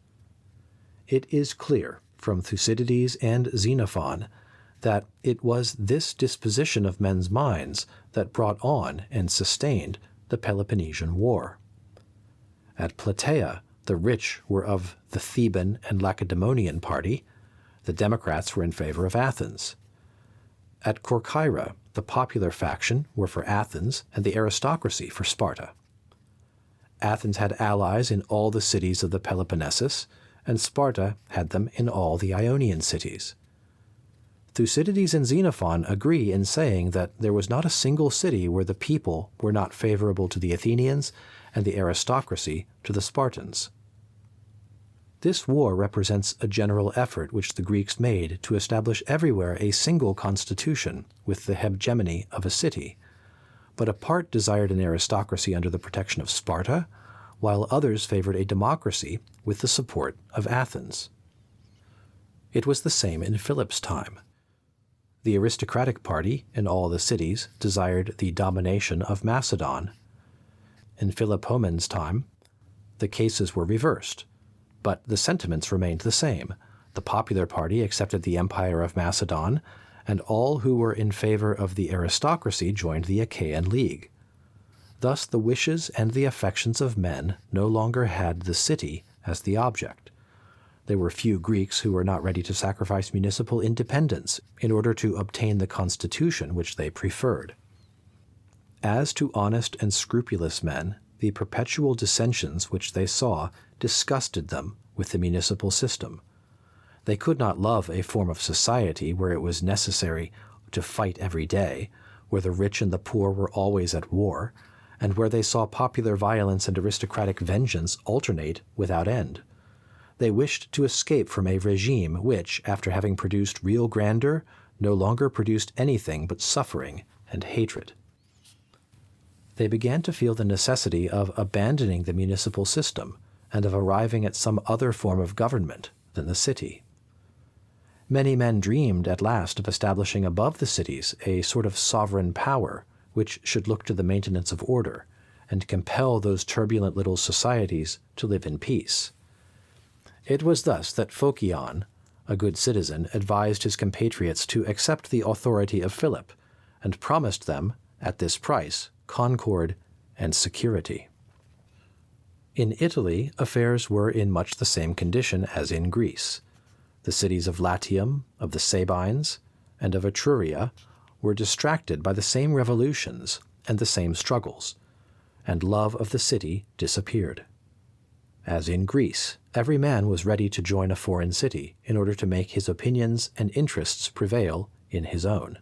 It is clear from Thucydides and Xenophon that it was this disposition of men's minds that brought on and sustained the Peloponnesian War. At Plataea, the rich were of the Theban and Lacedaemonian party. The Democrats were in favor of Athens. At Corcyra, the popular faction were for Athens and the aristocracy for Sparta. Athens had allies in all the cities of the Peloponnesus, and Sparta had them in all the Ionian cities. Thucydides and Xenophon agree in saying that there was not a single city where the people were not favorable to the Athenians and the aristocracy to the Spartans. This war represents a general effort which the Greeks made to establish everywhere a single constitution with the hegemony of a city, but a part desired an aristocracy under the protection of Sparta, while others favored a democracy with the support of Athens. It was the same in Philip's time. The aristocratic party in all the cities desired the domination of Macedon. In Philopoemen's time, the cases were reversed, but the sentiments remained the same. The popular party accepted the empire of Macedon, and all who were in favor of the aristocracy joined the Achaean League. Thus the wishes and the affections of men no longer had the city as the object. There were few Greeks who were not ready to sacrifice municipal independence in order to obtain the constitution which they preferred. As to honest and scrupulous men, the perpetual dissensions which they saw disgusted them with the municipal system. They could not love a form of society where it was necessary to fight every day, where the rich and the poor were always at war, and where they saw popular violence and aristocratic vengeance alternate without end. They wished to escape from a regime which, after having produced real grandeur, no longer produced anything but suffering and hatred. they began to feel the necessity of abandoning the municipal system and of arriving at some other form of government than the city. Many men dreamed at last of establishing above the cities a sort of sovereign power which should look to the maintenance of order and compel those turbulent little societies to live in peace. It was thus that Phocion, a good citizen, advised his compatriots to accept the authority of Philip, and promised them, at this price, concord and security. In Italy, affairs were in much the same condition as in Greece. The cities of Latium, of the Sabines, and of Etruria were distracted by the same revolutions and the same struggles, and love of the city disappeared. As in Greece, every man was ready to join a foreign city in order to make his opinions and interests prevail in his own.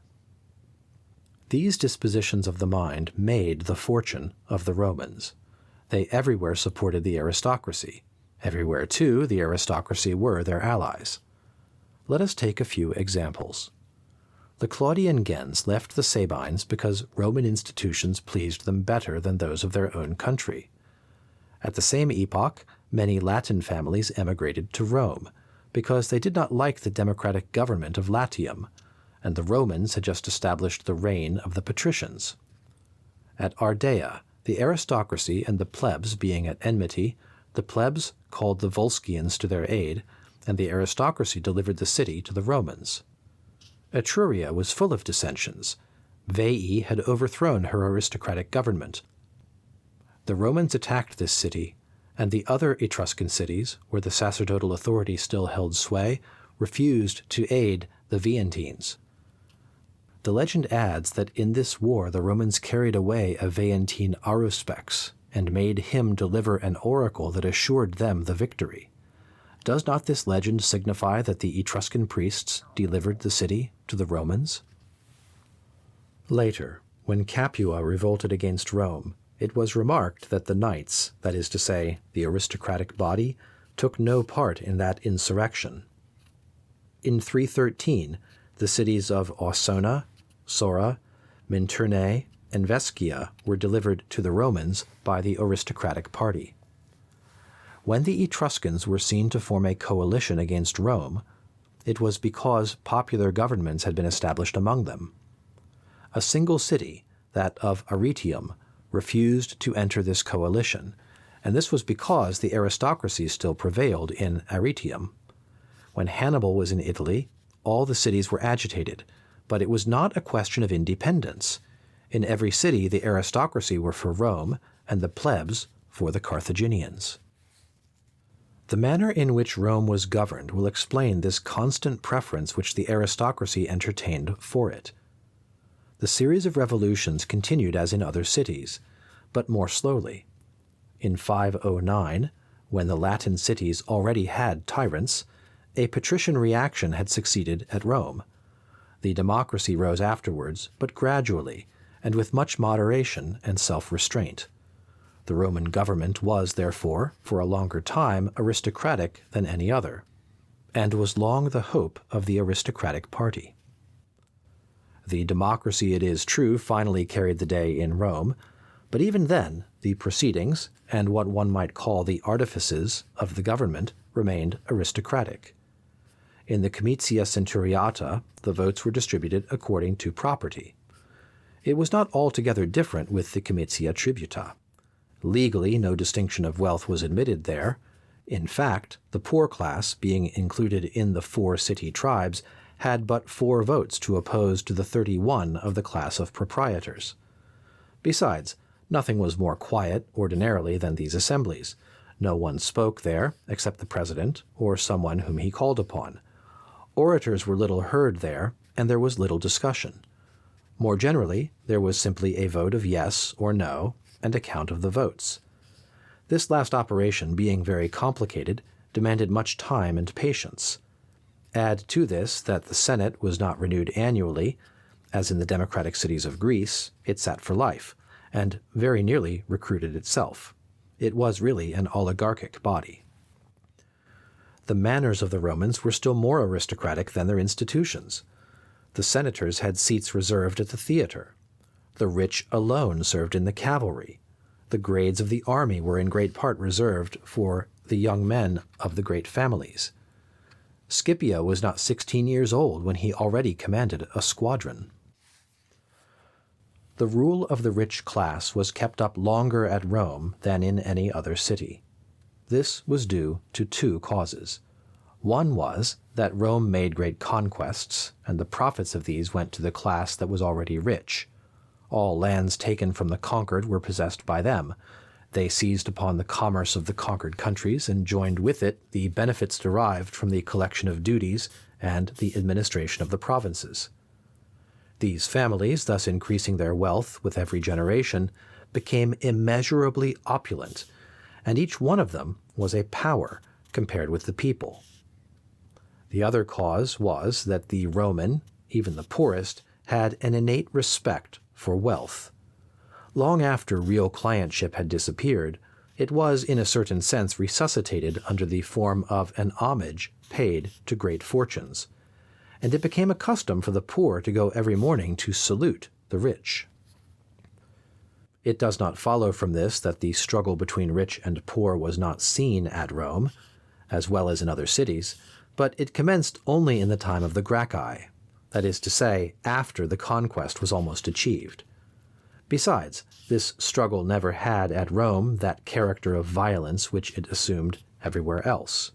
These dispositions of the mind made the fortune of the Romans. They everywhere supported the aristocracy. Everywhere, too, the aristocracy were their allies. Let us take a few examples. The Claudian gens left the Sabines because Roman institutions pleased them better than those of their own country. At the same epoch, many Latin families emigrated to Rome, because they did not like the democratic government of Latium, and the Romans had just established the reign of the patricians. At Ardea, the aristocracy and the plebs being at enmity, the plebs called the Volscians to their aid, and the aristocracy delivered the city to the Romans. Etruria was full of dissensions. Veii had overthrown her aristocratic government. The Romans attacked this city, and the other Etruscan cities, where the sacerdotal authority still held sway, refused to aid the Veientines. The legend adds that in this war the Romans carried away a Veientine Aruspex, and made him deliver an oracle that assured them the victory. Does not this legend signify that the Etruscan priests delivered the city to the Romans? Later, when Capua revolted against Rome, it was remarked that the knights, that is to say, the aristocratic body, took no part in that insurrection. In 313, the cities of Ausona, Sora, Minturnae, and Vescia were delivered to the Romans by the aristocratic party. When the Etruscans were seen to form a coalition against Rome, it was because popular governments had been established among them. A single city, that of Arretium, refused to enter this coalition, and this was because the aristocracy still prevailed in Arretium. When Hannibal was in Italy, all the cities were agitated, but it was not a question of independence. In every city the aristocracy were for Rome, and the plebs for the Carthaginians. The manner in which Rome was governed will explain this constant preference which the aristocracy entertained for it. The series of revolutions continued as in other cities, but more slowly. In 509, when the Latin cities already had tyrants, a patrician reaction had succeeded at Rome. The democracy rose afterwards, but gradually, and with much moderation and self-restraint. The Roman government was, therefore, for a longer time aristocratic than any other, and was long the hope of the aristocratic party. The democracy, it is true, finally carried the day in Rome, but even then the proceedings, and what one might call the artifices of the government, remained aristocratic. In the Comitia Centuriata, the votes were distributed according to property. It was not altogether different with the Comitia Tributa. Legally, no distinction of wealth was admitted there. In fact, the poor class, being included in the 4 city tribes, had but 4 votes to oppose to the 31 of the class of proprietors. Besides, nothing was more quiet, ordinarily, than these assemblies. No one spoke there, except the president, or someone whom he called upon. Orators were little heard there, and there was little discussion. More generally, there was simply a vote of yes or no, and a count of the votes. This last operation, being very complicated, demanded much time and patience. Add to this that the Senate was not renewed annually, as in the democratic cities of Greece, it sat for life, and very nearly recruited itself. It was really an oligarchic body. The manners of the Romans were still more aristocratic than their institutions. The senators had seats reserved at the theater. The rich alone served in the cavalry. The grades of the army were in great part reserved for the young men of the great families. Scipio was not 16 years old when he already commanded a squadron. The rule of the rich class was kept up longer at Rome than in any other city. This was due to two causes. One was that Rome made great conquests, and the profits of these went to the class that was already rich. All lands taken from the conquered were possessed by them. They seized upon the commerce of the conquered countries and joined with it the benefits derived from the collection of duties and the administration of the provinces. These families, thus increasing their wealth with every generation, became immeasurably opulent, and each one of them was a power compared with the people. The other cause was that the Roman, even the poorest, had an innate respect for wealth. Long after real clientship had disappeared, it was in a certain sense resuscitated under the form of an homage paid to great fortunes, and it became a custom for the poor to go every morning to salute the rich. It does not follow from this that the struggle between rich and poor was not seen at Rome, as well as in other cities, but it commenced only in the time of the Gracchi, that is to say, after the conquest was almost achieved. Besides, this struggle never had at Rome that character of violence which it assumed everywhere else.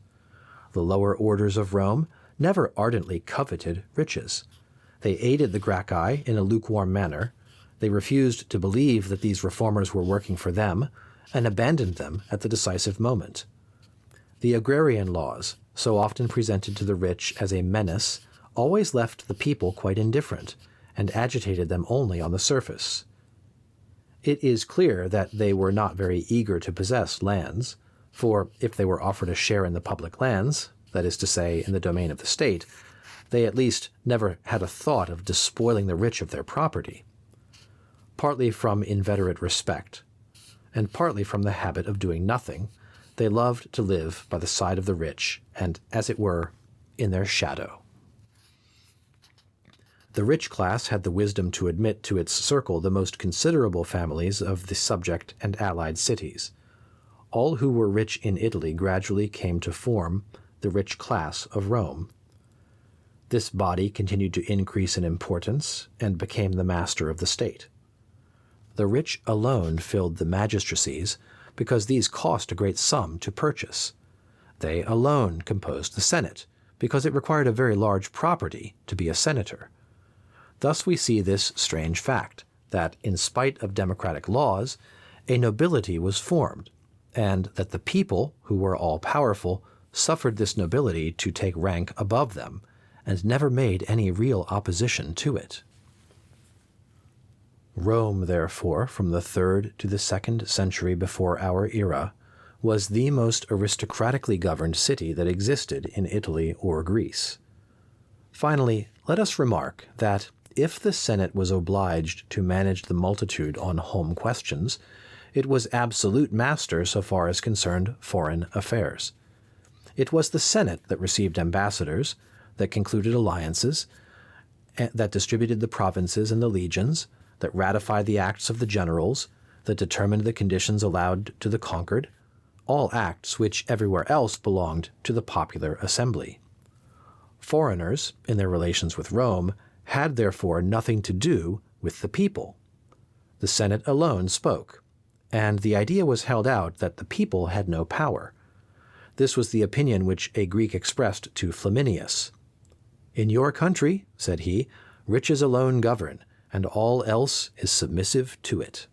The lower orders of Rome never ardently coveted riches. They aided the Gracchi in a lukewarm manner. They refused to believe that these reformers were working for them, and abandoned them at the decisive moment. The agrarian laws, so often presented to the rich as a menace, always left the people quite indifferent, and agitated them only on the surface. It is clear that they were not very eager to possess lands, for if they were offered a share in the public lands, that is to say, in the domain of the state, they at least never had a thought of despoiling the rich of their property. Partly from inveterate respect, and partly from the habit of doing nothing, they loved to live by the side of the rich, and, as it were, in their shadow. The rich class had the wisdom to admit to its circle the most considerable families of the subject and allied cities. All who were rich in Italy gradually came to form the rich class of Rome. This body continued to increase in importance and became the master of the state. The rich alone filled the magistracies, because these cost a great sum to purchase. They alone composed the Senate, because it required a very large property to be a senator. Thus we see this strange fact, that in spite of democratic laws, a nobility was formed, and that the people, who were all-powerful, suffered this nobility to take rank above them, and never made any real opposition to it. Rome, therefore, from the 3rd to the 2nd century before our era, was the most aristocratically governed city that existed in Italy or Greece. Finally, let us remark that if the Senate was obliged to manage the multitude on home questions, it was absolute master so far as concerned foreign affairs. It was the Senate that received ambassadors, that concluded alliances, that distributed the provinces and the legions, that ratified the acts of the generals, that determined the conditions allowed to the conquered, all acts which everywhere else belonged to the popular assembly. Foreigners, in their relations with Rome, had therefore nothing to do with the people. The Senate alone spoke, and the idea was held out that the people had no power. This was the opinion which a Greek expressed to Flaminius. "In your country," said he, "riches alone govern, and all else is submissive to it."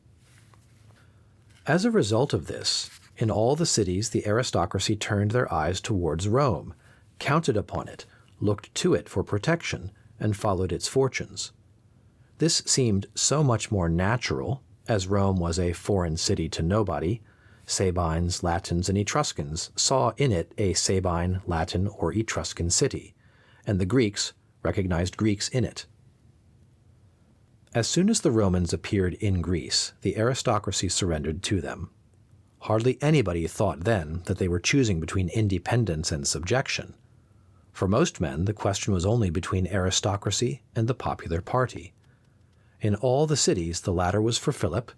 As a result of this, in all the cities the aristocracy turned their eyes towards Rome, counted upon it, looked to it for protection, and followed its fortunes. This seemed so much more natural, as Rome was a foreign city to nobody. Sabines, Latins, and Etruscans saw in it a Sabine, Latin, or Etruscan city, and the Greeks recognized Greeks in it. As soon as the Romans appeared in Greece, the aristocracy surrendered to them. Hardly anybody thought then that they were choosing between independence and subjection. For most men, the question was only between aristocracy and the popular party. In all the cities the latter was for Philip,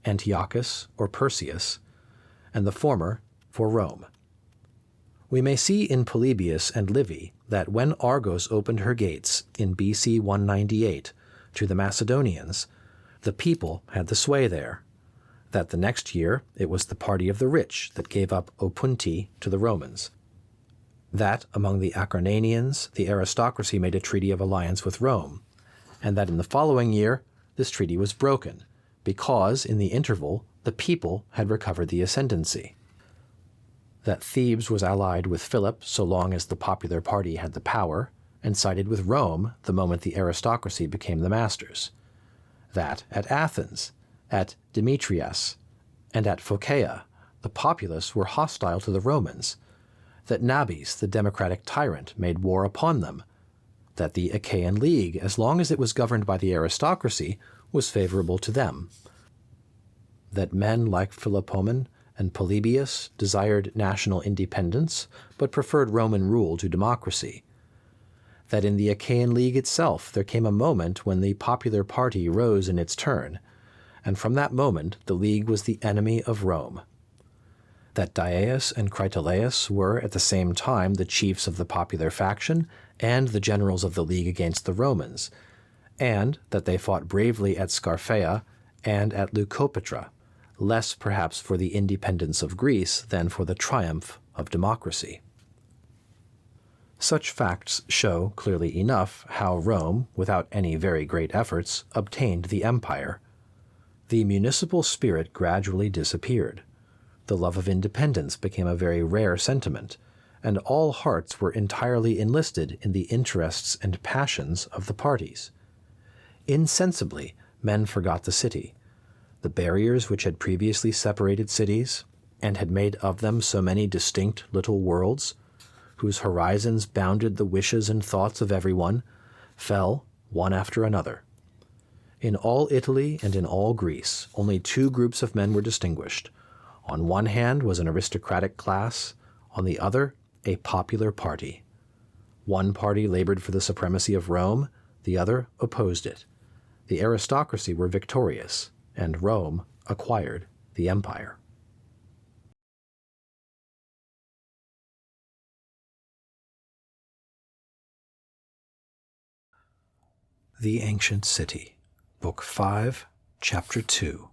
Antiochus or Perseus, and the former for Rome. We may see in Polybius and Livy that when Argos opened her gates in BC 198 to the Macedonians, the people had the sway there, that the next year it was the party of the rich that gave up Opunti to the Romans, that among the Acarnanians the aristocracy made a treaty of alliance with Rome, and that in the following year this treaty was broken, because in the interval the people had recovered the ascendancy, that Thebes was allied with Philip so long as the popular party had the power, and sided with Rome the moment the aristocracy became the masters, that at Athens, at Demetrias, and at Phocaea the populace were hostile to the Romans, that Nabis, the democratic tyrant, made war upon them, that the Achaean League, as long as it was governed by the aristocracy, was favorable to them, that men like Philopoemen and Polybius desired national independence, but preferred Roman rule to democracy, that in the Achaean League itself there came a moment when the popular party rose in its turn, and from that moment the League was the enemy of Rome, that Diaeus and Critolaus were at the same time the chiefs of the popular faction and the generals of the League against the Romans, and that they fought bravely at Scarphaea and at Leucopetra, less perhaps for the independence of Greece than for the triumph of democracy. Such facts show clearly enough how Rome, without any very great efforts, obtained the empire. The municipal spirit gradually disappeared. The love of independence became a very rare sentiment, and all hearts were entirely enlisted in the interests and passions of the parties. Insensibly, men forgot the city. The barriers which had previously separated cities, and had made of them so many distinct little worlds, whose horizons bounded the wishes and thoughts of everyone, fell one after another. In all Italy and in all Greece, only two groups of men were distinguished. On one hand was an aristocratic class, on the other a popular party. One party labored for the supremacy of Rome, the other opposed it. The aristocracy were victorious, and Rome acquired the empire. The Ancient City, Book 5, Chapter 2,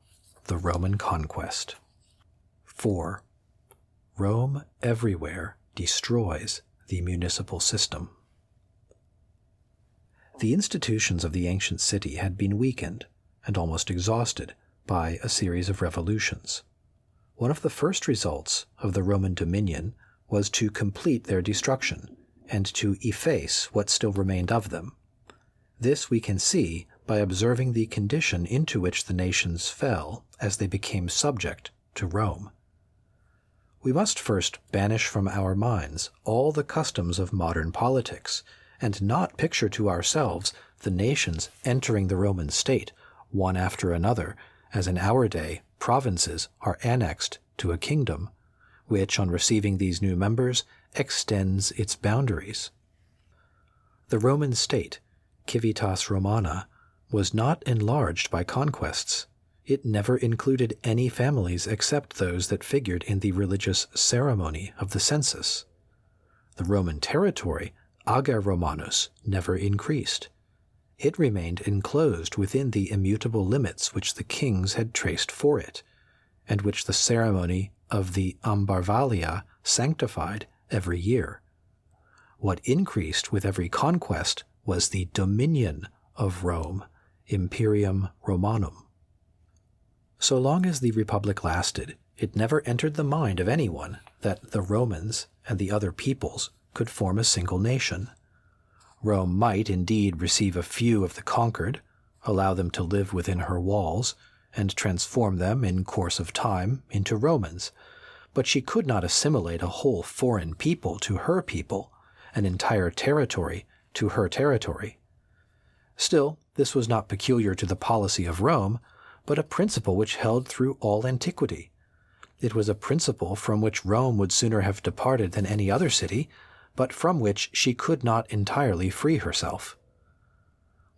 The Roman Conquest. 4. Rome everywhere destroys the municipal system. The institutions of the ancient city had been weakened and almost exhausted by a series of revolutions. One of the first results of the Roman dominion was to complete their destruction and to efface what still remained of them. This we can see by observing the condition into which the nations fell as they became subject to Rome. We must first banish from our minds all the customs of modern politics, and not picture to ourselves the nations entering the Roman state one after another, as in our day provinces are annexed to a kingdom, which, on receiving these new members, extends its boundaries. The Roman state, Civitas Romana, was not enlarged by conquests. It never included any families except those that figured in the religious ceremony of the census. The Roman territory, Ager Romanus, never increased. It remained enclosed within the immutable limits which the kings had traced for it, and which the ceremony of the Ambarvalia sanctified every year. What increased with every conquest was the dominion of Rome, Imperium Romanum. So long as the Republic lasted, it never entered the mind of anyone that the Romans and the other peoples could form a single nation. Rome might indeed receive a few of the conquered, allow them to live within her walls, and transform them in course of time into Romans, but she could not assimilate a whole foreign people to her people, an entire territory to her territory. Still, this was not peculiar to the policy of Rome, but a principle which held through all antiquity. It was a principle from which Rome would sooner have departed than any other city, but from which she could not entirely free herself.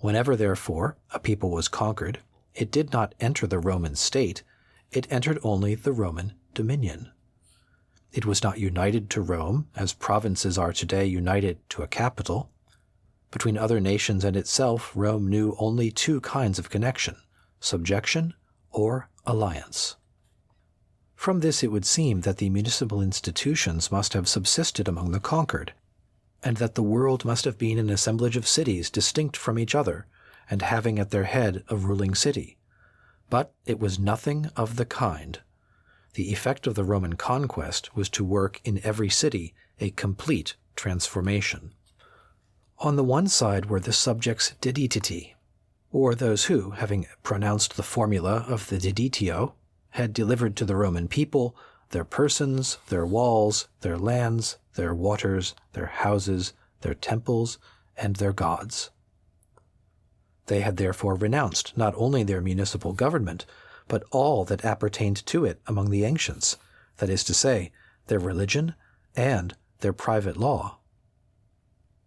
Whenever, therefore, a people was conquered, it did not enter the Roman state, it entered only the Roman dominion. It was not united to Rome, as provinces are today united to a capital. Between other nations and itself, Rome knew only two kinds of connection: subjection or alliance. From this it would seem that the municipal institutions must have subsisted among the conquered, and that the world must have been an assemblage of cities distinct from each other, and having at their head a ruling city. But it was nothing of the kind. The effect of the Roman conquest was to work in every city a complete transformation. On the one side were the subjects deditati, or those who, having pronounced the formula of the deditio, had delivered to the Roman people their persons, their walls, their lands, their waters, their houses, their temples, and their gods. They had therefore renounced not only their municipal government, but all that appertained to it among the ancients, that is to say, their religion and their private law.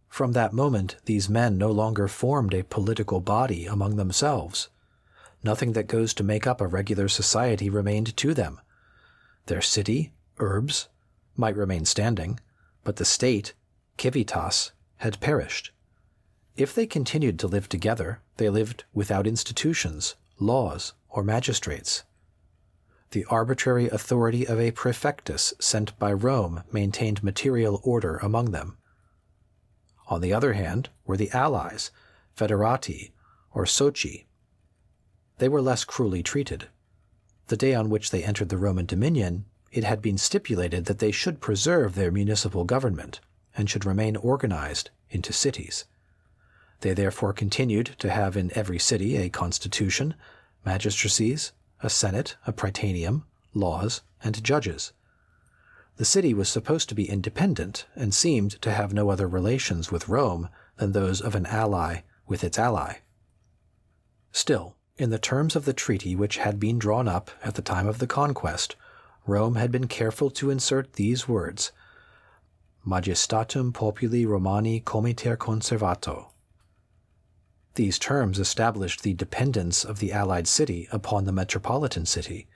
From that moment, these men no longer formed a political body among themselves. Nothing that goes to make up a regular society remained to them. Their city, urbs, might remain standing, but the state, civitas, had perished. If they continued to live together, they lived without institutions, laws, or magistrates. The arbitrary authority of a praefectus sent by Rome maintained material order among them. On the other hand were the allies, federati, or soci. They were less cruelly treated. The day on which they entered the Roman dominion, it had been stipulated that they should preserve their municipal government and should remain organized into cities. They therefore continued to have in every city a constitution, magistracies, a senate, a praetanium, laws, and judges. The city was supposed to be independent and seemed to have no other relations with Rome than those of an ally with its ally. Still, in the terms of the treaty which had been drawn up at the time of the conquest, Rome had been careful to insert these words: Majestatem populi Romani comiter conservato. These terms established the dependence of the allied city upon the metropolitan city,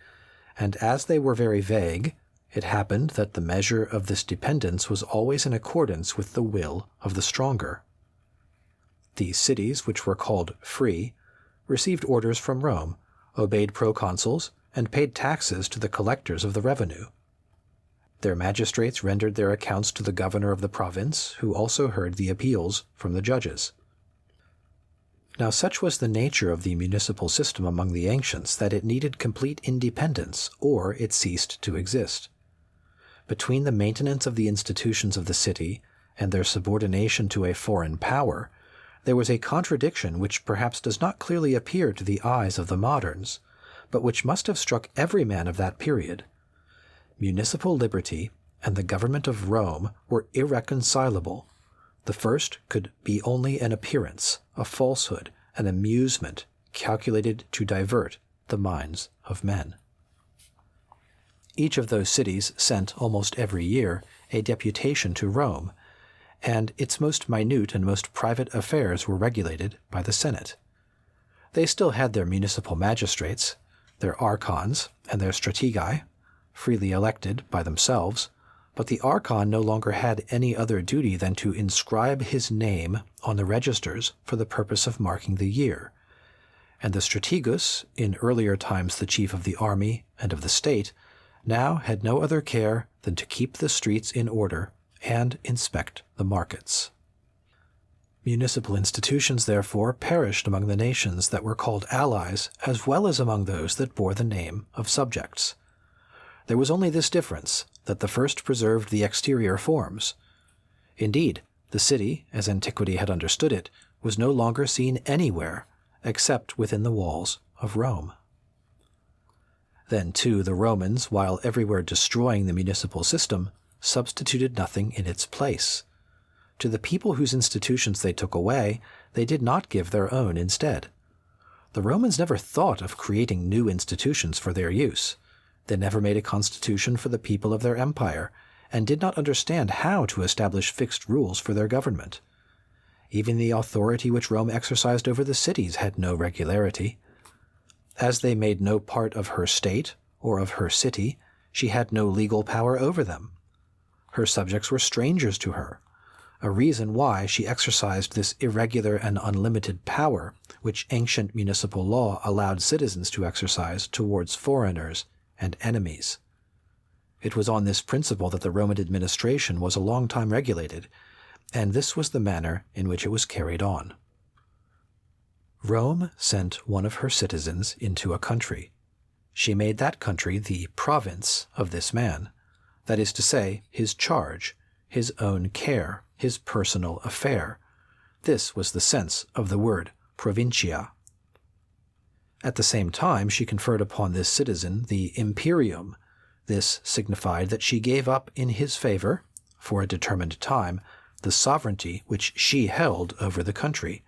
and as they were very vague, it happened that the measure of this dependence was always in accordance with the will of the stronger. These cities, which were called free, received orders from Rome, obeyed proconsuls, and paid taxes to the collectors of the revenue. Their magistrates rendered their accounts to the governor of the province, who also heard the appeals from the judges. Now such was the nature of the municipal system among the ancients that it needed complete independence, or it ceased to exist. Between the maintenance of the institutions of the city and their subordination to a foreign power, there was a contradiction which perhaps does not clearly appear to the eyes of the moderns, but which must have struck every man of that period. Municipal liberty and the government of Rome were irreconcilable. The first could be only an appearance, a falsehood, an amusement calculated to divert the minds of men. Each of those cities sent almost every year a deputation to Rome, and its most minute and most private affairs were regulated by the Senate. They still had their municipal magistrates, their archons, and their strategi, freely elected by themselves, but the archon no longer had any other duty than to inscribe his name on the registers for the purpose of marking the year, and the strategus, in earlier times the chief of the army and of the state, now had no other care than to keep the streets in order and inspect the markets. Municipal institutions, therefore, perished among the nations that were called allies, as well as among those that bore the name of subjects. There was only this difference, that the first preserved the exterior forms. Indeed, the city, as antiquity had understood it, was no longer seen anywhere except within the walls of Rome. Then, too, the Romans, while everywhere destroying the municipal system, substituted nothing in its place. To the people whose institutions they took away, they did not give their own instead. The Romans never thought of creating new institutions for their use. They never made a constitution for the people of their empire, and did not understand how to establish fixed rules for their government. Even the authority which Rome exercised over the cities had no regularity. As they made no part of her state or of her city, she had no legal power over them. Her subjects were strangers to her, a reason why she exercised this irregular and unlimited power which ancient municipal law allowed citizens to exercise towards foreigners and enemies. It was on this principle that the Roman administration was a long time regulated, and this was the manner in which it was carried on. Rome sent one of her citizens into a country. She made that country the province of this man, that is to say, his charge, his own care, his personal affair. This was the sense of the word provincia. At the same time, she conferred upon this citizen the imperium. This signified that she gave up in his favor, for a determined time, the sovereignty which she held over the country.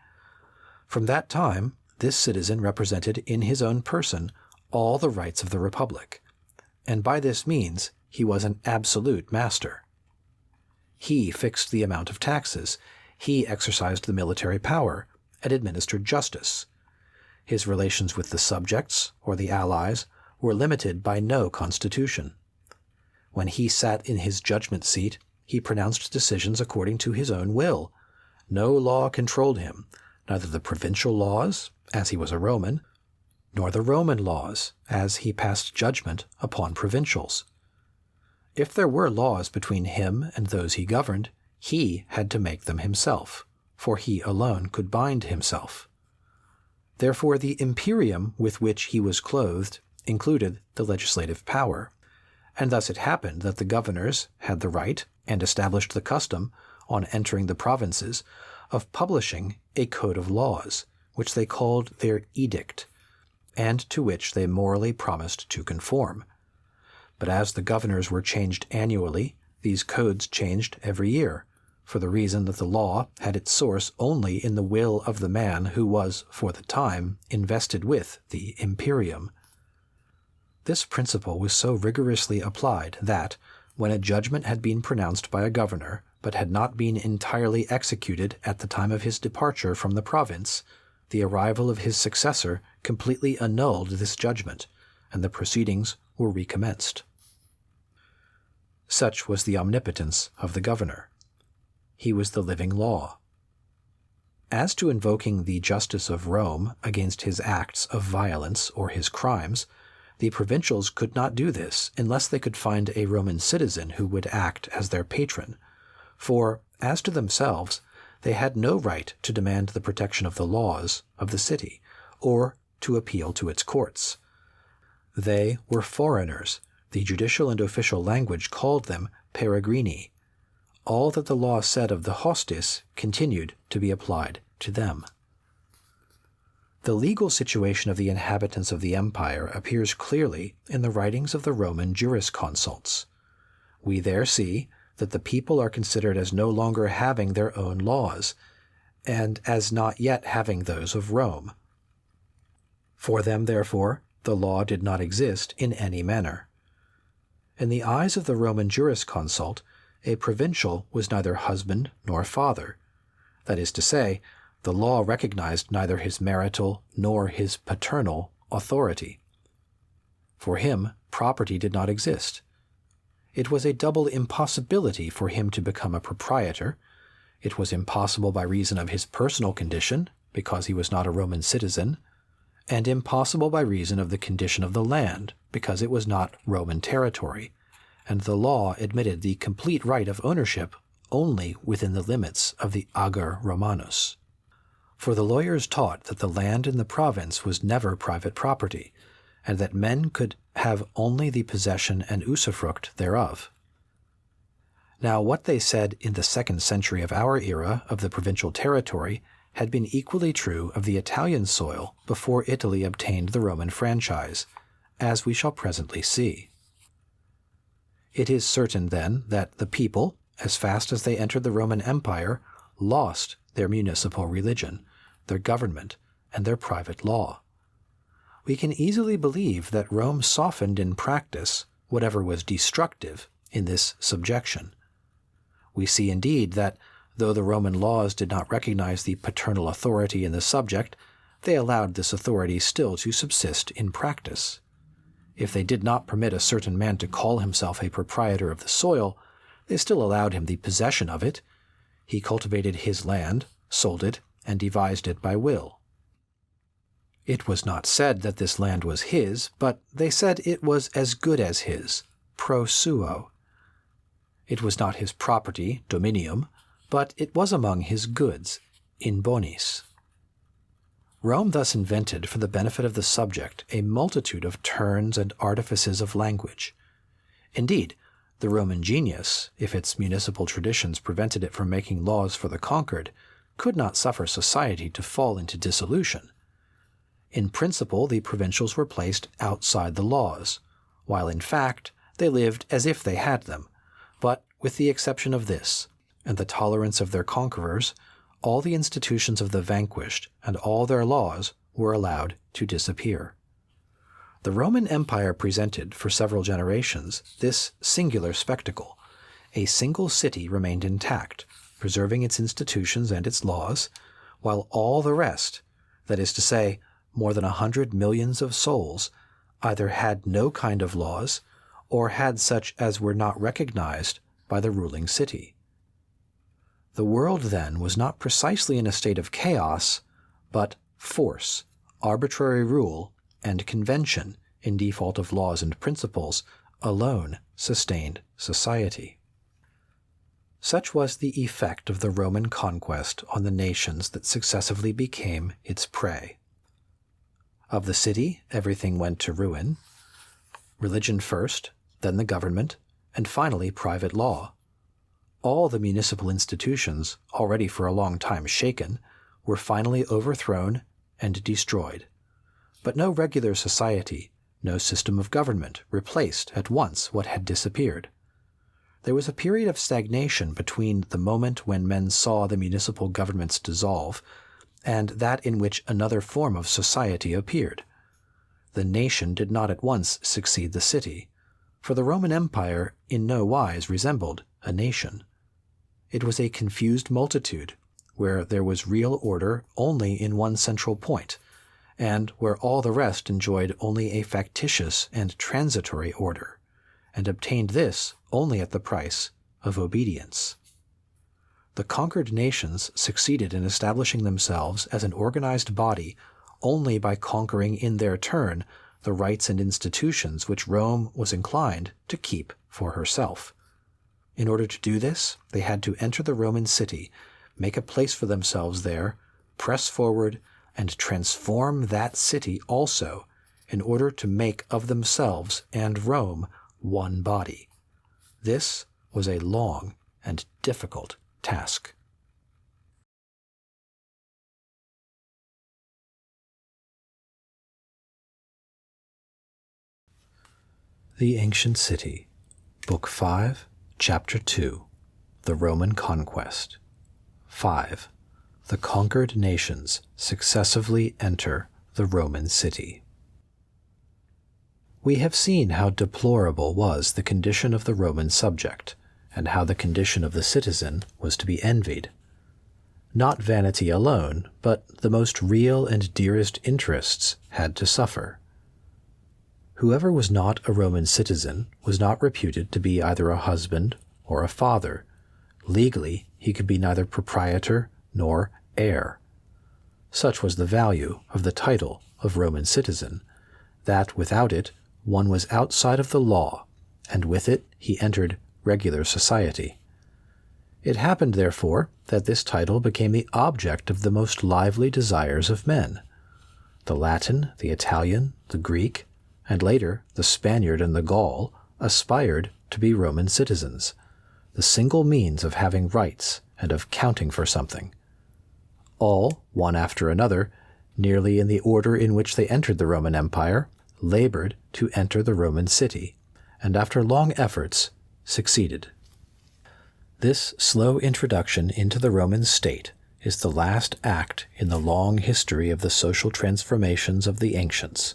From that time, this citizen represented in his own person all the rights of the republic, and by this means he was an absolute master. He fixed the amount of taxes, he exercised the military power, and administered justice. His relations with the subjects, or the allies, were limited by no constitution. When he sat in his judgment seat, he pronounced decisions according to his own will. No law controlled him, neither the provincial laws, as he was a Roman, nor the Roman laws, as he passed judgment upon provincials. If there were laws between him and those he governed, he had to make them himself, for he alone could bind himself. Therefore the imperium with which he was clothed included the legislative power, and thus it happened that the governors had the right, and established the custom, on entering the provinces, of publishing a code of laws, which they called their edict, and to which they morally promised to conform. But as the governors were changed annually, these codes changed every year, for the reason that the law had its source only in the will of the man who was, for the time, invested with the imperium. This principle was so rigorously applied that, when a judgment had been pronounced by a governor, but had not been entirely executed at the time of his departure from the province, the arrival of his successor completely annulled this judgment, and the proceedings were recommenced. Such was the omnipotence of the governor. He was the living law. As to invoking the justice of Rome against his acts of violence or his crimes, the provincials could not do this unless they could find a Roman citizen who would act as their patron, for, as to themselves, they had no right to demand the protection of the laws of the city, or to appeal to its courts. They were foreigners. The judicial and official language called them peregrini. All that the law said of the hostis continued to be applied to them. The legal situation of the inhabitants of the empire appears clearly in the writings of the Roman jurisconsults. We there see that the people are considered as no longer having their own laws, and as not yet having those of Rome. For them, therefore, the law did not exist in any manner. In the eyes of the Roman jurisconsult, a provincial was neither husband nor father. That is to say, the law recognized neither his marital nor his paternal authority. For him, property did not exist. It was a double impossibility for him to become a proprietor. It was impossible by reason of his personal condition, because he was not a Roman citizen, and impossible by reason of the condition of the land, because it was not Roman territory, and the law admitted the complete right of ownership only within the limits of the ager Romanus. For the lawyers taught that the land in the province was never private property, and that men could have only the possession and usufruct thereof. Now what they said in the 2nd century of our era of the provincial territory had been equally true of the Italian soil before Italy obtained the Roman franchise, as we shall presently see. It is certain, then, that the people, as fast as they entered the Roman Empire, lost their municipal religion, their government, and their private law. We can easily believe that Rome softened in practice whatever was destructive in this subjection. We see indeed that, Though the Roman laws did not recognize the paternal authority in the subject, they allowed this authority still to subsist in practice. If they did not permit a certain man to call himself a proprietor of the soil, they still allowed him the possession of it. He cultivated his land, sold it, and devised it by will. It was not said that this land was his, but they said it was as good as his, pro suo. It was not his property, dominium, but it was among his goods, in bonis. Rome thus invented for the benefit of the subject a multitude of turns and artifices of language. Indeed, the Roman genius, if its municipal traditions prevented it from making laws for the conquered, could not suffer society to fall into dissolution. In principle, the provincials were placed outside the laws, while in fact they lived as if they had them, but with the exception of this, and the tolerance of their conquerors, all the institutions of the vanquished and all their laws were allowed to disappear. The Roman Empire presented, for several generations, this singular spectacle. A single city remained intact, preserving its institutions and its laws, while all the rest, that is to say, more than 100 millions of souls, either had no kind of laws, or had such as were not recognized by the ruling city. The world then was not precisely in a state of chaos, but force, arbitrary rule, and convention, in default of laws and principles, alone sustained society. Such was the effect of the Roman conquest on the nations that successively became its prey. Of the city, everything went to ruin. Religion first, then the government, and finally private law. All the municipal institutions, already for a long time shaken, were finally overthrown and destroyed. But no regular society, no system of government replaced at once what had disappeared. There was a period of stagnation between the moment when men saw the municipal governments dissolve and that in which another form of society appeared. The nation did not at once succeed the city, for the Roman Empire in no wise resembled a nation. It was a confused multitude, where there was real order only in one central point, and where all the rest enjoyed only a factitious and transitory order, and obtained this only at the price of obedience. The conquered nations succeeded in establishing themselves as an organized body only by conquering in their turn the rights and institutions which Rome was inclined to keep for herself. In order to do this, they had to enter the Roman city, make a place for themselves there, press forward, and transform that city also, in order to make of themselves and Rome one body. This was a long and difficult task. The Ancient City, Book 5, Chapter 2, The Roman Conquest. 5. The conquered nations successively enter the Roman city. We have seen how deplorable was the condition of the Roman subject, and how the condition of the citizen was to be envied. Not vanity alone, but the most real and dearest interests had to suffer. Whoever was not a Roman citizen was not reputed to be either a husband or a father. Legally, he could be neither proprietor nor heir. Such was the value of the title of Roman citizen, that without it one was outside of the law, and with it he entered regular society. It happened, therefore, that this title became the object of the most lively desires of men. The Latin, the Italian, the Greek, and later the Spaniard and the Gaul aspired to be Roman citizens, the single means of having rights and of counting for something. All, one after another, nearly in the order in which they entered the Roman Empire, labored to enter the Roman city, and after long efforts succeeded. This slow introduction into the Roman state is the last act in the long history of the social transformations of the ancients.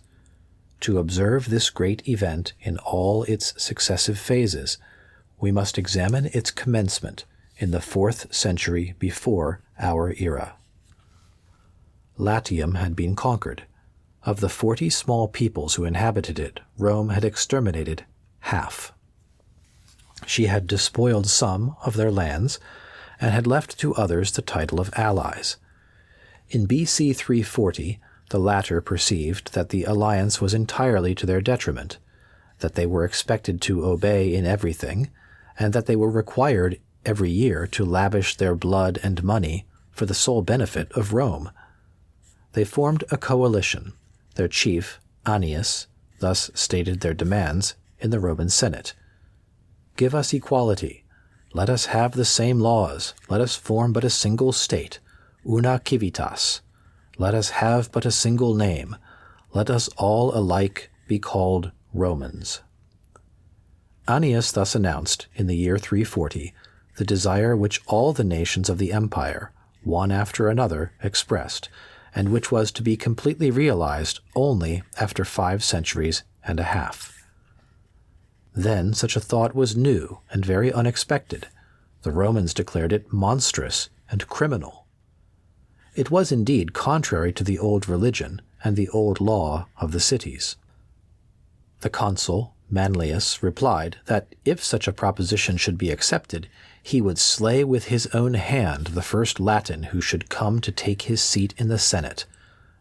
To observe this great event in all its successive phases, we must examine its commencement in the 4th century before our era. Latium had been conquered. Of the 40 small peoples who inhabited it, Rome had exterminated half. She had despoiled some of their lands, and had left to others the title of allies. In BC 340, the latter perceived that the alliance was entirely to their detriment, that they were expected to obey in everything, and that they were required every year to lavish their blood and money for the sole benefit of Rome. They formed a coalition. Their chief, Annius, thus stated their demands in the Roman Senate. "Give us equality. Let us have the same laws. Let us form but a single state, una civitas. Let us have but a single name. Let us all alike be called Romans." Annius thus announced, in the year 340, the desire which all the nations of the empire, one after another, expressed, and which was to be completely realized only after 5 centuries and a half. Then such a thought was new and very unexpected. The Romans declared it monstrous and criminal. It was indeed contrary to the old religion and the old law of the cities. The consul, Manlius, replied that if such a proposition should be accepted, he would slay with his own hand the first Latin who should come to take his seat in the Senate.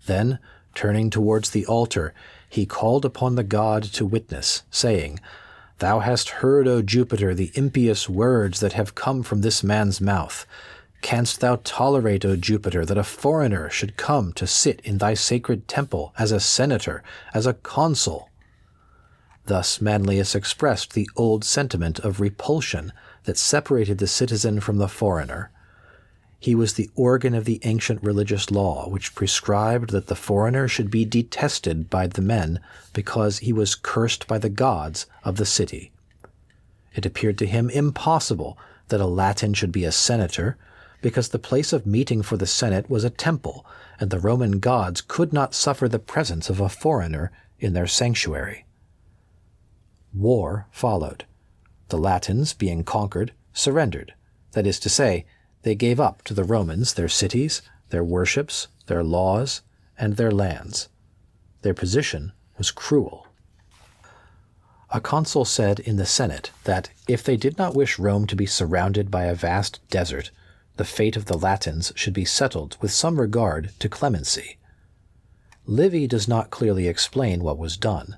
Then, turning towards the altar, he called upon the god to witness, saying, "Thou hast heard, O Jupiter, the impious words that have come from this man's mouth. Canst thou tolerate, O Jupiter, that a foreigner should come to sit in thy sacred temple as a senator, as a consul?" Thus Manlius expressed the old sentiment of repulsion that separated the citizen from the foreigner. He was the organ of the ancient religious law which prescribed that the foreigner should be detested by the men because he was cursed by the gods of the city. It appeared to him impossible that a Latin should be a senator, because the place of meeting for the Senate was a temple, and the Roman gods could not suffer the presence of a foreigner in their sanctuary. War followed. The Latins, being conquered, surrendered. That is to say, they gave up to the Romans their cities, their worships, their laws, and their lands. Their position was cruel. A consul said in the Senate that if they did not wish Rome to be surrounded by a vast desert, the fate of the Latins should be settled with some regard to clemency. Livy does not clearly explain what was done.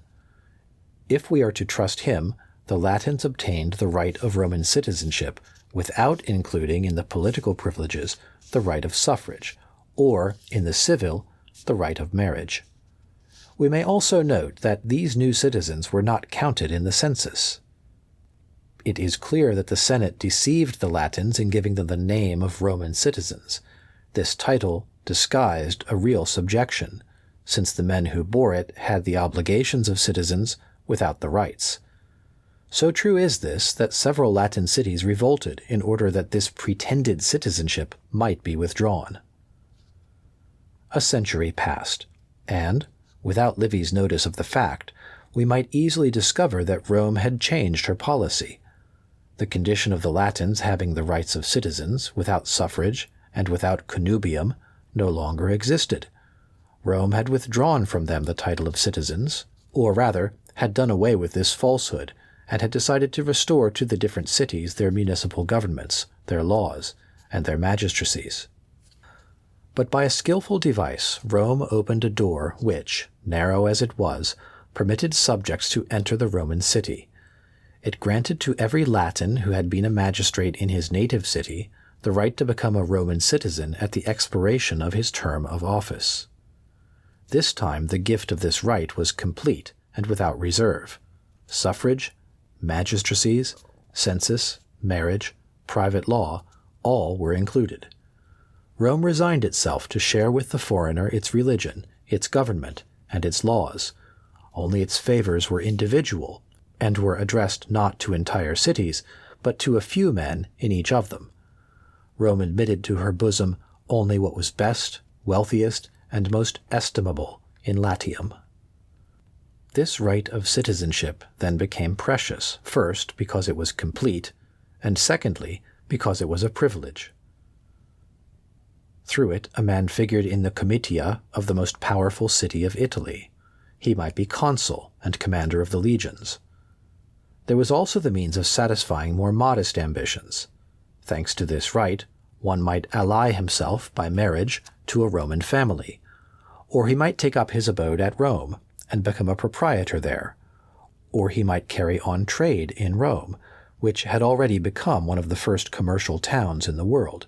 If we are to trust him, the Latins obtained the right of Roman citizenship without including in the political privileges the right of suffrage, or, in the civil, the right of marriage. We may also note that these new citizens were not counted in the census. It is clear that the Senate deceived the Latins in giving them the name of Roman citizens. This title disguised a real subjection, since the men who bore it had the obligations of citizens without the rights. So true is this that several Latin cities revolted in order that this pretended citizenship might be withdrawn. A century passed, and, without Livy's notice of the fact, we might easily discover that Rome had changed her policy. The condition of the Latins having the rights of citizens, without suffrage and without connubium, no longer existed. Rome had withdrawn from them the title of citizens, or rather, had done away with this falsehood, and had decided to restore to the different cities their municipal governments, their laws, and their magistracies. But by a skillful device, Rome opened a door which, narrow as it was, permitted subjects to enter the Roman city. It granted to every Latin who had been a magistrate in his native city the right to become a Roman citizen at the expiration of his term of office. This time the gift of this right was complete and without reserve. Suffrage, magistracies, census, marriage, private law, all were included. Rome resigned itself to share with the foreigner its religion, its government, and its laws. Only its favors were individual, and were addressed not to entire cities, but to a few men in each of them. Rome admitted to her bosom only what was best, wealthiest, and most estimable in Latium. This right of citizenship then became precious, first because it was complete, and secondly because it was a privilege. Through it, a man figured in the comitia of the most powerful city of Italy. He might be consul and commander of the legions. There was also the means of satisfying more modest ambitions. Thanks to this right, one might ally himself by marriage to a Roman family, or he might take up his abode at Rome and become a proprietor there, or he might carry on trade in Rome, which had already become one of the first commercial towns in the world.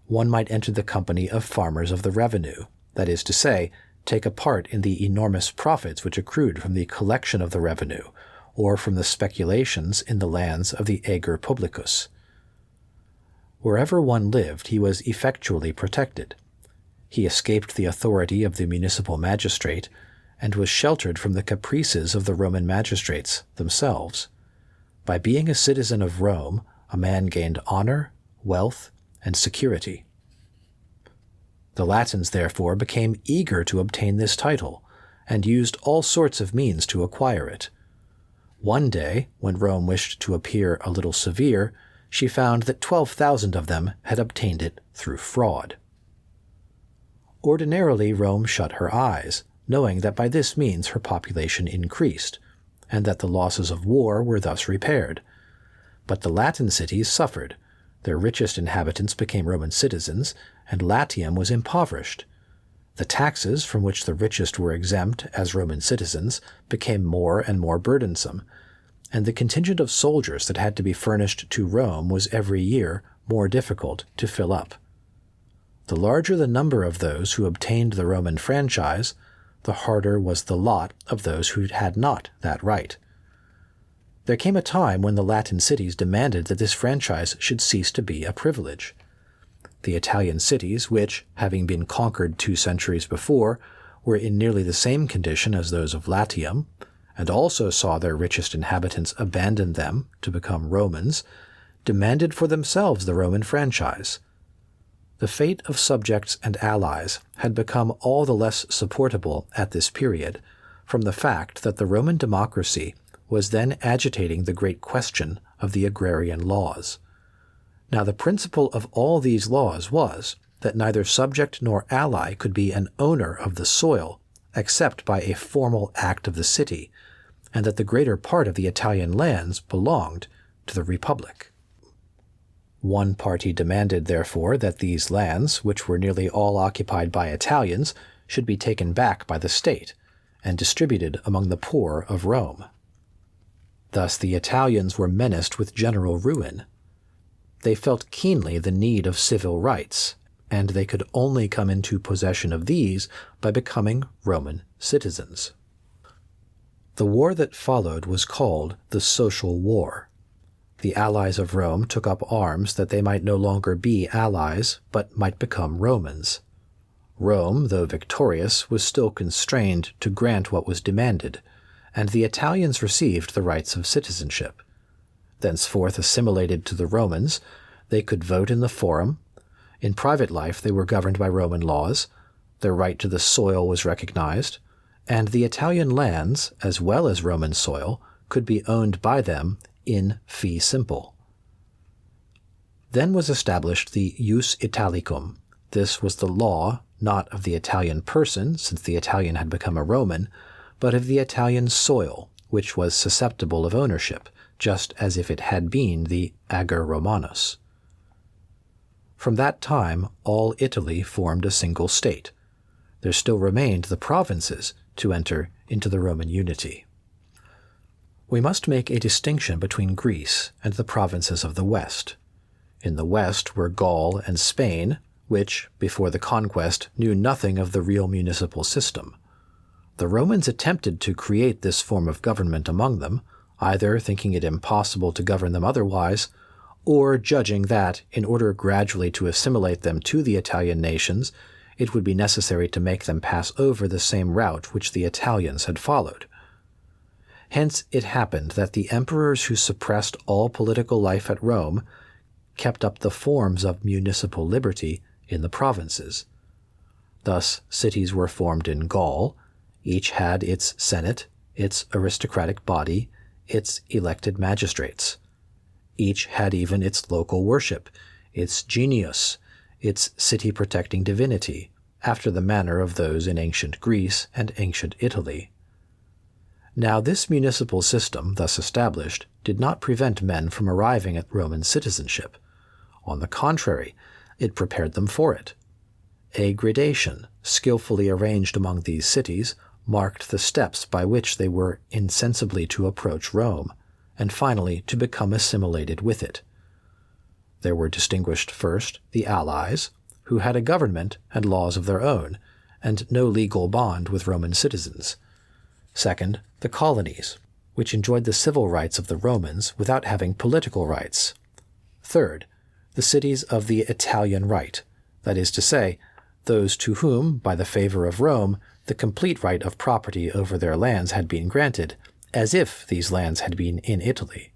One might enter the company of farmers of the revenue, that is to say, take a part in the enormous profits which accrued from the collection of the revenue, or from the speculations in the lands of the ager publicus. Wherever one lived, he was effectually protected. He escaped the authority of the municipal magistrate, and was sheltered from the caprices of the Roman magistrates themselves. By being a citizen of Rome, a man gained honor, wealth, and security. The Latins, therefore, became eager to obtain this title, and used all sorts of means to acquire it. One day, when Rome wished to appear a little severe, she found that 12,000 of them had obtained it through fraud. Ordinarily, Rome shut her eyes, knowing that by this means her population increased, and that the losses of war were thus repaired. But the Latin cities suffered. Their richest inhabitants became Roman citizens, and Latium was impoverished. The taxes, from which the richest were exempt as Roman citizens, became more and more burdensome, and the contingent of soldiers that had to be furnished to Rome was every year more difficult to fill up. The larger the number of those who obtained the Roman franchise, the harder was the lot of those who had not that right. There came a time when the Latin cities demanded that this franchise should cease to be a privilege. The Italian cities, which, having been conquered 2 centuries before, were in nearly the same condition as those of Latium, and also saw their richest inhabitants abandon them to become Romans, demanded for themselves the Roman franchise. The fate of subjects and allies had become all the less supportable at this period, from the fact that the Roman democracy was then agitating the great question of the agrarian laws. Now the principle of all these laws was that neither subject nor ally could be an owner of the soil except by a formal act of the city, and that the greater part of the Italian lands belonged to the Republic. One party demanded, therefore, that these lands, which were nearly all occupied by Italians, should be taken back by the state and distributed among the poor of Rome. Thus the Italians were menaced with general ruin. They felt keenly the need of civil rights, and they could only come into possession of these by becoming Roman citizens. The war that followed was called the Social War. The allies of Rome took up arms that they might no longer be allies, but might become Romans. Rome, though victorious, was still constrained to grant what was demanded, and the Italians received the rights of citizenship. Thenceforth assimilated to the Romans, they could vote in the Forum. In private life they were governed by Roman laws, their right to the soil was recognized, and the Italian lands, as well as Roman soil, could be owned by them in fee simple. Then was established the Ius Italicum. This was the law, not of the Italian person, since the Italian had become a Roman, but of the Italian soil, which was susceptible of ownership, just as if it had been the Ager Romanus. From that time, all Italy formed a single state. There still remained the provinces to enter into the Roman unity. We must make a distinction between Greece and the provinces of the West. In the West were Gaul and Spain, which, before the conquest, knew nothing of the real municipal system. The Romans attempted to create this form of government among them, either thinking it impossible to govern them otherwise, or judging that, in order gradually to assimilate them to the Italian nations, it would be necessary to make them pass over the same route which the Italians had followed. Hence it happened that the emperors who suppressed all political life at Rome kept up the forms of municipal liberty in the provinces. Thus cities were formed in Gaul. Each had its senate, its aristocratic body, its elected magistrates. Each had even its local worship, its genius, its city-protecting divinity, after the manner of those in ancient Greece and ancient Italy. Now this municipal system, thus established, did not prevent men from arriving at Roman citizenship. On the contrary, it prepared them for it. A gradation, skillfully arranged among these cities, marked the steps by which they were insensibly to approach Rome, and finally to become assimilated with it. There were distinguished first the allies, who had a government and laws of their own, and no legal bond with Roman citizens. Second, the colonies, which enjoyed the civil rights of the Romans without having political rights. Third, the cities of the Italian right, that is to say, those to whom, by the favor of Rome, the complete right of property over their lands had been granted, as if these lands had been in Italy.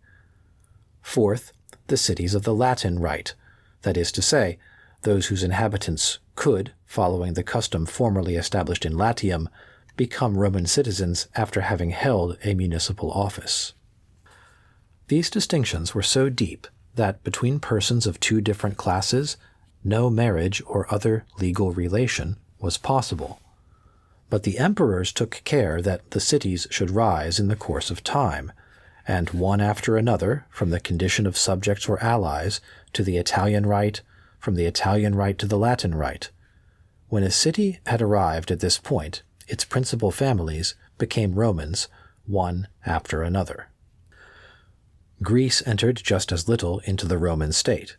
Fourth, the cities of the Latin right, that is to say, those whose inhabitants could, following the custom formerly established in Latium, become Roman citizens after having held a municipal office. These distinctions were so deep that between persons of two different classes, no marriage or other legal relation was possible. But the emperors took care that the cities should rise in the course of time, and one after another, from the condition of subjects or allies to the Italian right, from the Italian right to the Latin right. When a city had arrived at this point, its principal families became Romans, one after another. Greece entered just as little into the Roman state.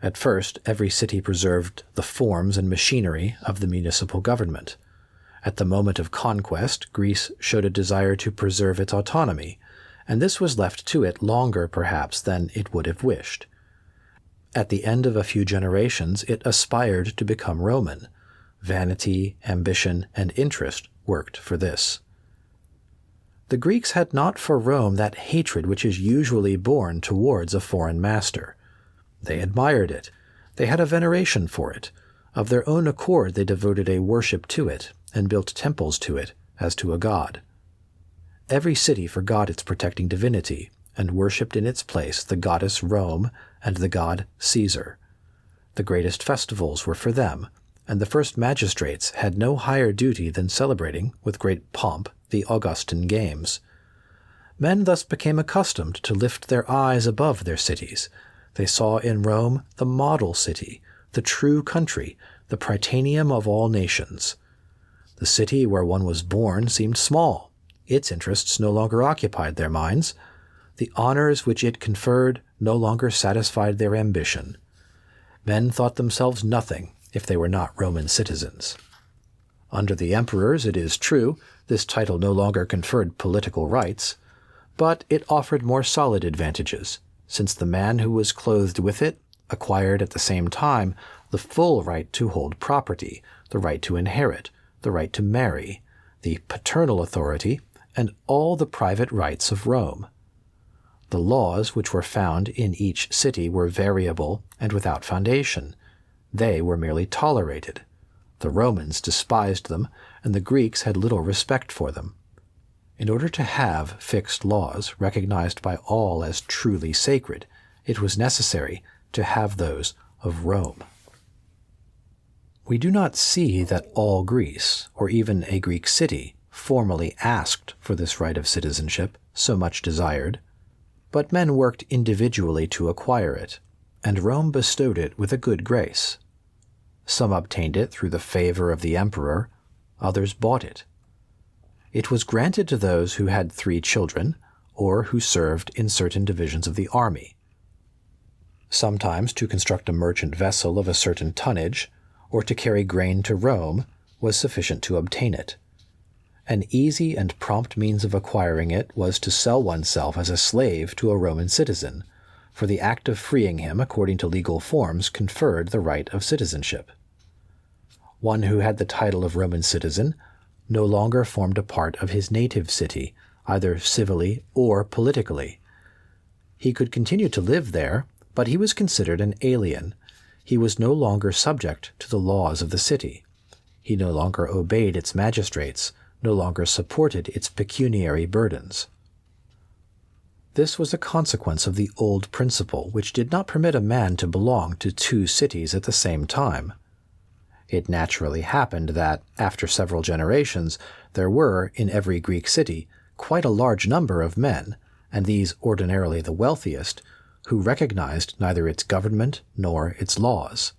At first, every city preserved the forms and machinery of the municipal government. At the moment of conquest, Greece showed a desire to preserve its autonomy, and this was left to it longer, perhaps, than it would have wished. At the end of a few generations, it aspired to become Roman. Vanity, ambition, and interest worked for this. The Greeks had not for Rome that hatred which is usually born towards a foreign master. They admired it. They had a veneration for it. Of their own accord they devoted a worship to it, and built temples to it, as to a god. Every city forgot its protecting divinity, and worshipped in its place the goddess Rome and the god Caesar. The greatest festivals were for them, and the first magistrates had no higher duty than celebrating, with great pomp, the Augustan games. Men thus became accustomed to lift their eyes above their cities. They saw in Rome the model city, the true country, the Prytaneum of all nations. The city where one was born seemed small. Its interests no longer occupied their minds. The honors which it conferred no longer satisfied their ambition. Men thought themselves nothing if they were not Roman citizens. Under the emperors, it is true, this title no longer conferred political rights, but it offered more solid advantages, since the man who was clothed with it acquired at the same time the full right to hold property, the right to inherit, the right to marry, the paternal authority, and all the private rights of Rome. The laws which were found in each city were variable and without foundation. They were merely tolerated. The Romans despised them, and the Greeks had little respect for them. In order to have fixed laws recognized by all as truly sacred, it was necessary to have those of Rome. We do not see that all Greece, or even a Greek city, formally asked for this right of citizenship, so much desired, but men worked individually to acquire it, and Rome bestowed it with a good grace. Some obtained it through the favor of the emperor, others bought it. It was granted to those who had 3 children, or who served in certain divisions of the army. Sometimes to construct a merchant vessel of a certain tonnage, or to carry grain to Rome, was sufficient to obtain it. An easy and prompt means of acquiring it was to sell oneself as a slave to a Roman citizen, for the act of freeing him according to legal forms conferred the right of citizenship. One who had the title of Roman citizen no longer formed a part of his native city, either civilly or politically. He could continue to live there, but he was considered an alien. He was no longer subject to the laws of the city. He no longer obeyed its magistrates, no longer supported its pecuniary burdens. This was a consequence of the old principle, which did not permit a man to belong to two cities at the same time. It naturally happened that, after several generations, there were, in every Greek city, quite a large number of men, and these ordinarily the wealthiest, who recognized neither its government nor its laws.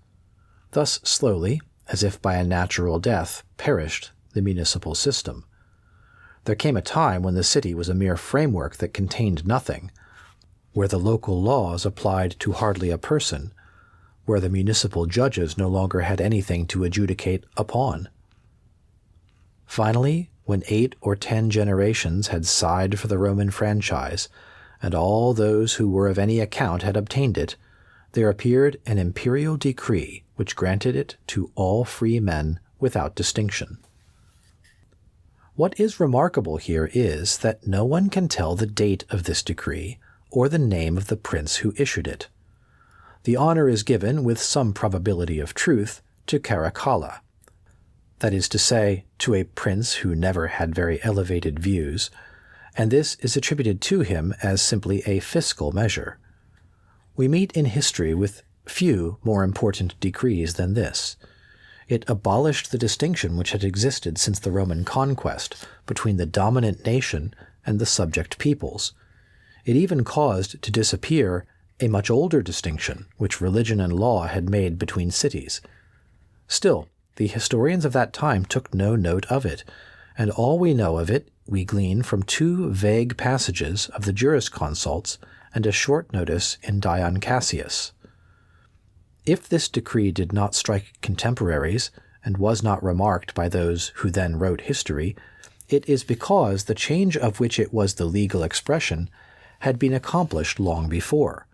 Thus slowly, as if by a natural death, perished the municipal system. There came a time when the city was a mere framework that contained nothing, where the local laws applied to hardly a person, where the municipal judges no longer had anything to adjudicate upon. Finally, when 8 or 10 generations had sighed for the Roman franchise, and all those who were of any account had obtained it, there appeared an imperial decree which granted it to all free men without distinction. What is remarkable here is that no one can tell the date of this decree or the name of the prince who issued it. The honor is given, with some probability of truth, to Caracalla, that is to say, to a prince who never had very elevated views, and this is attributed to him as simply a fiscal measure. We meet in history with few more important decrees than this. It abolished the distinction which had existed since the Roman conquest between the dominant nation and the subject peoples. It even caused to disappear a much older distinction which religion and law had made between cities. Still, the historians of that time took no note of it, and all we know of it we glean from 2 vague passages of the jurisconsults and a short notice in Dion Cassius. If this decree did not strike contemporaries, and was not remarked by those who then wrote history, it is because the change of which it was the legal expression had been accomplished long before.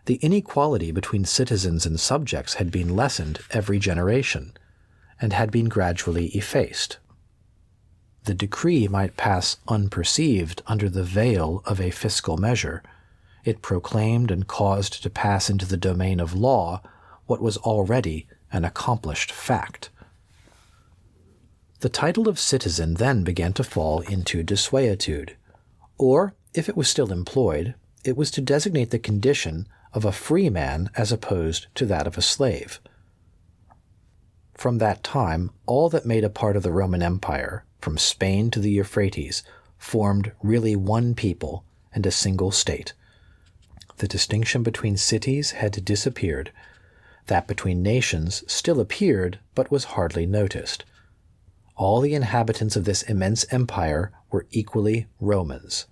The inequality between citizens and subjects had been lessened every generation, and had been gradually effaced. The decree might pass unperceived under the veil of a fiscal measure. It proclaimed and caused to pass into the domain of law what was already an accomplished fact. The title of citizen then began to fall into desuetude, or, if it was still employed, it was to designate the condition of a free man as opposed to that of a slave. From that time, all that made a part of the Roman Empire, from Spain to the Euphrates, formed really one people and a single state. The distinction between cities had disappeared. That between nations still appeared, but was hardly noticed. All the inhabitants of this immense empire were equally Romans.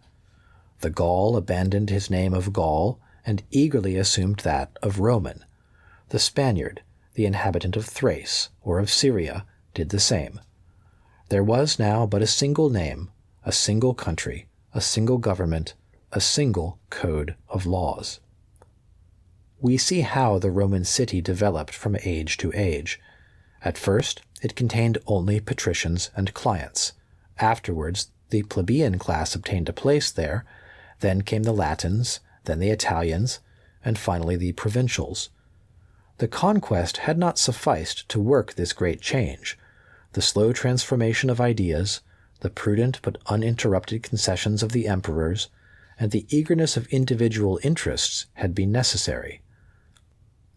The Gaul abandoned his name of Gaul and eagerly assumed that of Roman. The Spaniard, the inhabitant of Thrace or of Syria, did the same. There was now but a single name, a single country, a single government, a single code of laws. We see how the Roman city developed from age to age. At first, it contained only patricians and clients. Afterwards, the plebeian class obtained a place there. Then came the Latins, then the Italians, and finally the provincials. The conquest had not sufficed to work this great change. The slow transformation of ideas, the prudent but uninterrupted concessions of the emperors, and the eagerness of individual interests had been necessary.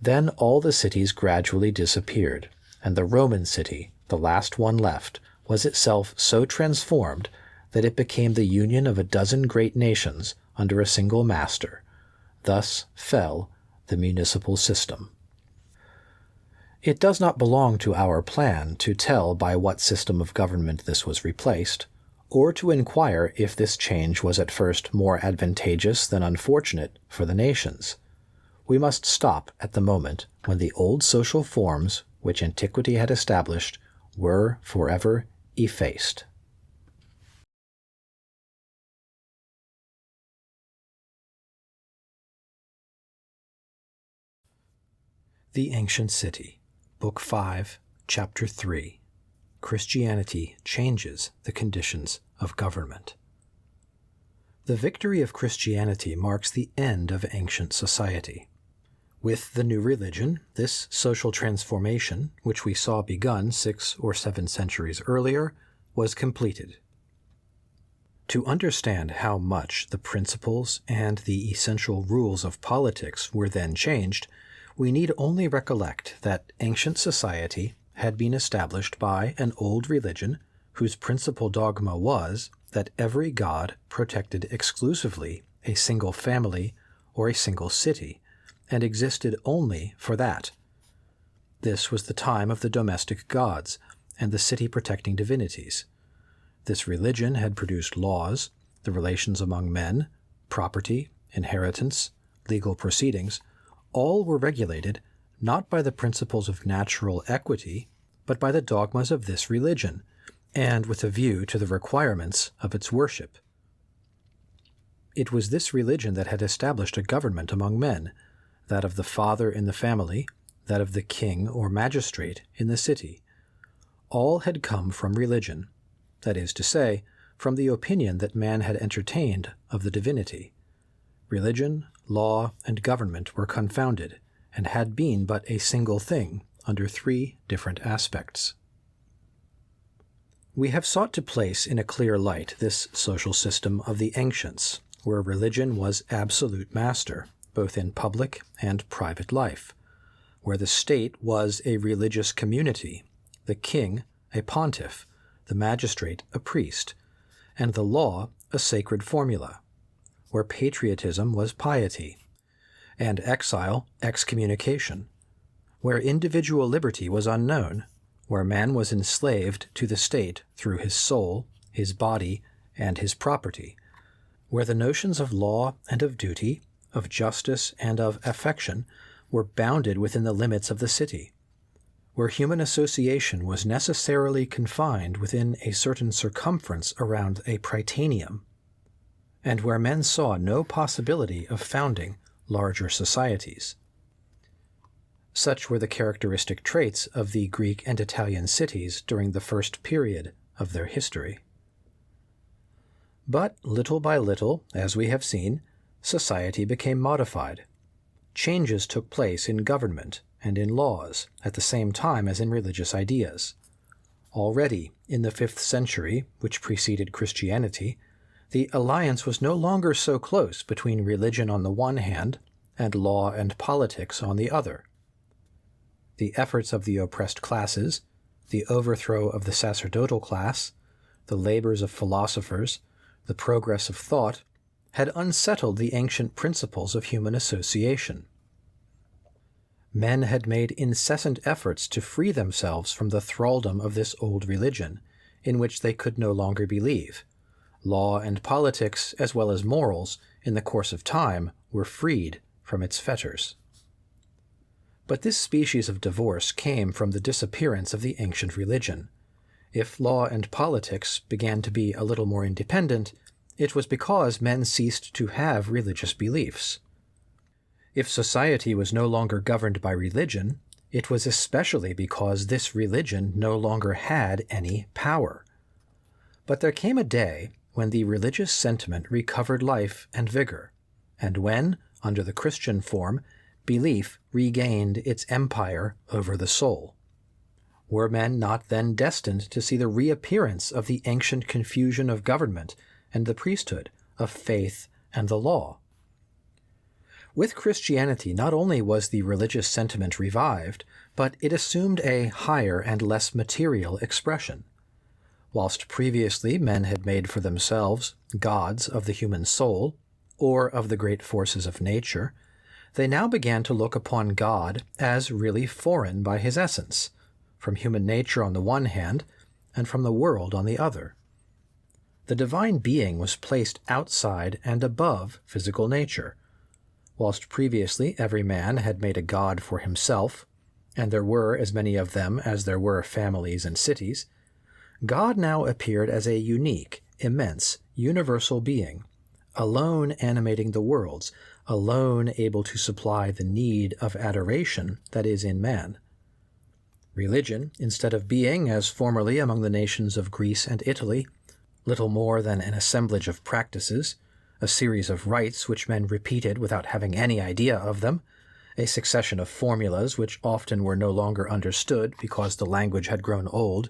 Then all the cities gradually disappeared, and the Roman city, the last one left, was itself so transformed that it became the union of a dozen great nations under a single master. Thus fell the municipal system. It does not belong to our plan to tell by what system of government this was replaced, or to inquire if this change was at first more advantageous than unfortunate for the nations. We must stop at the moment when the old social forms which antiquity had established were forever effaced. The Ancient City, Book 5, Chapter 3. Christianity changes the conditions of government. The victory of Christianity marks the end of ancient society. With the new religion, this social transformation, which we saw begun 6 or 7 centuries earlier, was completed. To understand how much the principles and the essential rules of politics were then changed, we need only recollect that ancient society had been established by an old religion whose principal dogma was that every god protected exclusively a single family or a single city, and existed only for that. This was the time of the domestic gods and the city-protecting divinities. This religion had produced laws, the relations among men, property, inheritance, legal proceedings. All were regulated not by the principles of natural equity, but by the dogmas of this religion, and with a view to the requirements of its worship. It was this religion that had established a government among men, that of the father in the family, that of the king or magistrate in the city. All had come from religion, that is to say, from the opinion that man had entertained of the divinity. Religion, law, and government were confounded, and had been but a single thing under three different aspects. We have sought to place in a clear light this social system of the ancients, where religion was absolute master, both in public and private life, where the state was a religious community, the king a pontiff, the magistrate a priest, and the law a sacred formula, where patriotism was piety, and exile excommunication, where individual liberty was unknown, where man was enslaved to the state through his soul, his body, and his property, where the notions of law and of duty, of justice and of affection were bounded within the limits of the city, where human association was necessarily confined within a certain circumference around a prytaneum, and where men saw no possibility of founding larger societies. Such were the characteristic traits of the Greek and Italian cities during the first period of their history. But little by little, as we have seen, society became modified. Changes took place in government and in laws at the same time as in religious ideas. Already, in the 5th century, which preceded Christianity, the alliance was no longer so close between religion on the one hand and law and politics on the other. The efforts of the oppressed classes, the overthrow of the sacerdotal class, the labors of philosophers, the progress of thought, had unsettled the ancient principles of human association. Men had made incessant efforts to free themselves from the thraldom of this old religion, in which they could no longer believe. Law and politics, as well as morals, in the course of time, were freed from its fetters. But this species of divorce came from the disappearance of the ancient religion. If law and politics began to be a little more independent, it was because men ceased to have religious beliefs. If society was no longer governed by religion, it was especially because this religion no longer had any power. But there came a day when the religious sentiment recovered life and vigor, and when, under the Christian form, belief regained its empire over the soul. Were men not then destined to see the reappearance of the ancient confusion of government and the priesthood, of faith and the law? With Christianity, not only was the religious sentiment revived, but it assumed a higher and less material expression. Whilst previously men had made for themselves gods of the human soul, or of the great forces of nature, they now began to look upon God as really foreign by his essence, from human nature on the one hand, and from the world on the other. The divine being was placed outside and above physical nature. Whilst previously every man had made a god for himself, and there were as many of them as there were families and cities, God now appeared as a unique, immense, universal being, alone animating the worlds, alone able to supply the need of adoration that is in man. Religion, instead of being, as formerly among the nations of Greece and Italy, little more than an assemblage of practices, a series of rites which men repeated without having any idea of them, a succession of formulas which often were no longer understood because the language had grown old,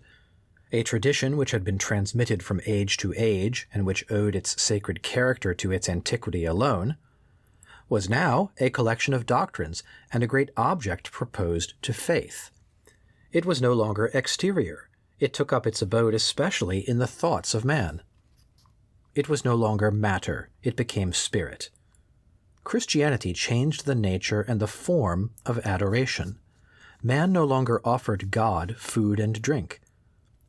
A tradition which had been transmitted from age to age and which owed its sacred character to its antiquity alone, was now a collection of doctrines and a great object proposed to faith. It was no longer exterior. It took up its abode especially in the thoughts of man. It was no longer matter. It became spirit. Christianity changed the nature and the form of adoration. Man no longer offered God food and drink.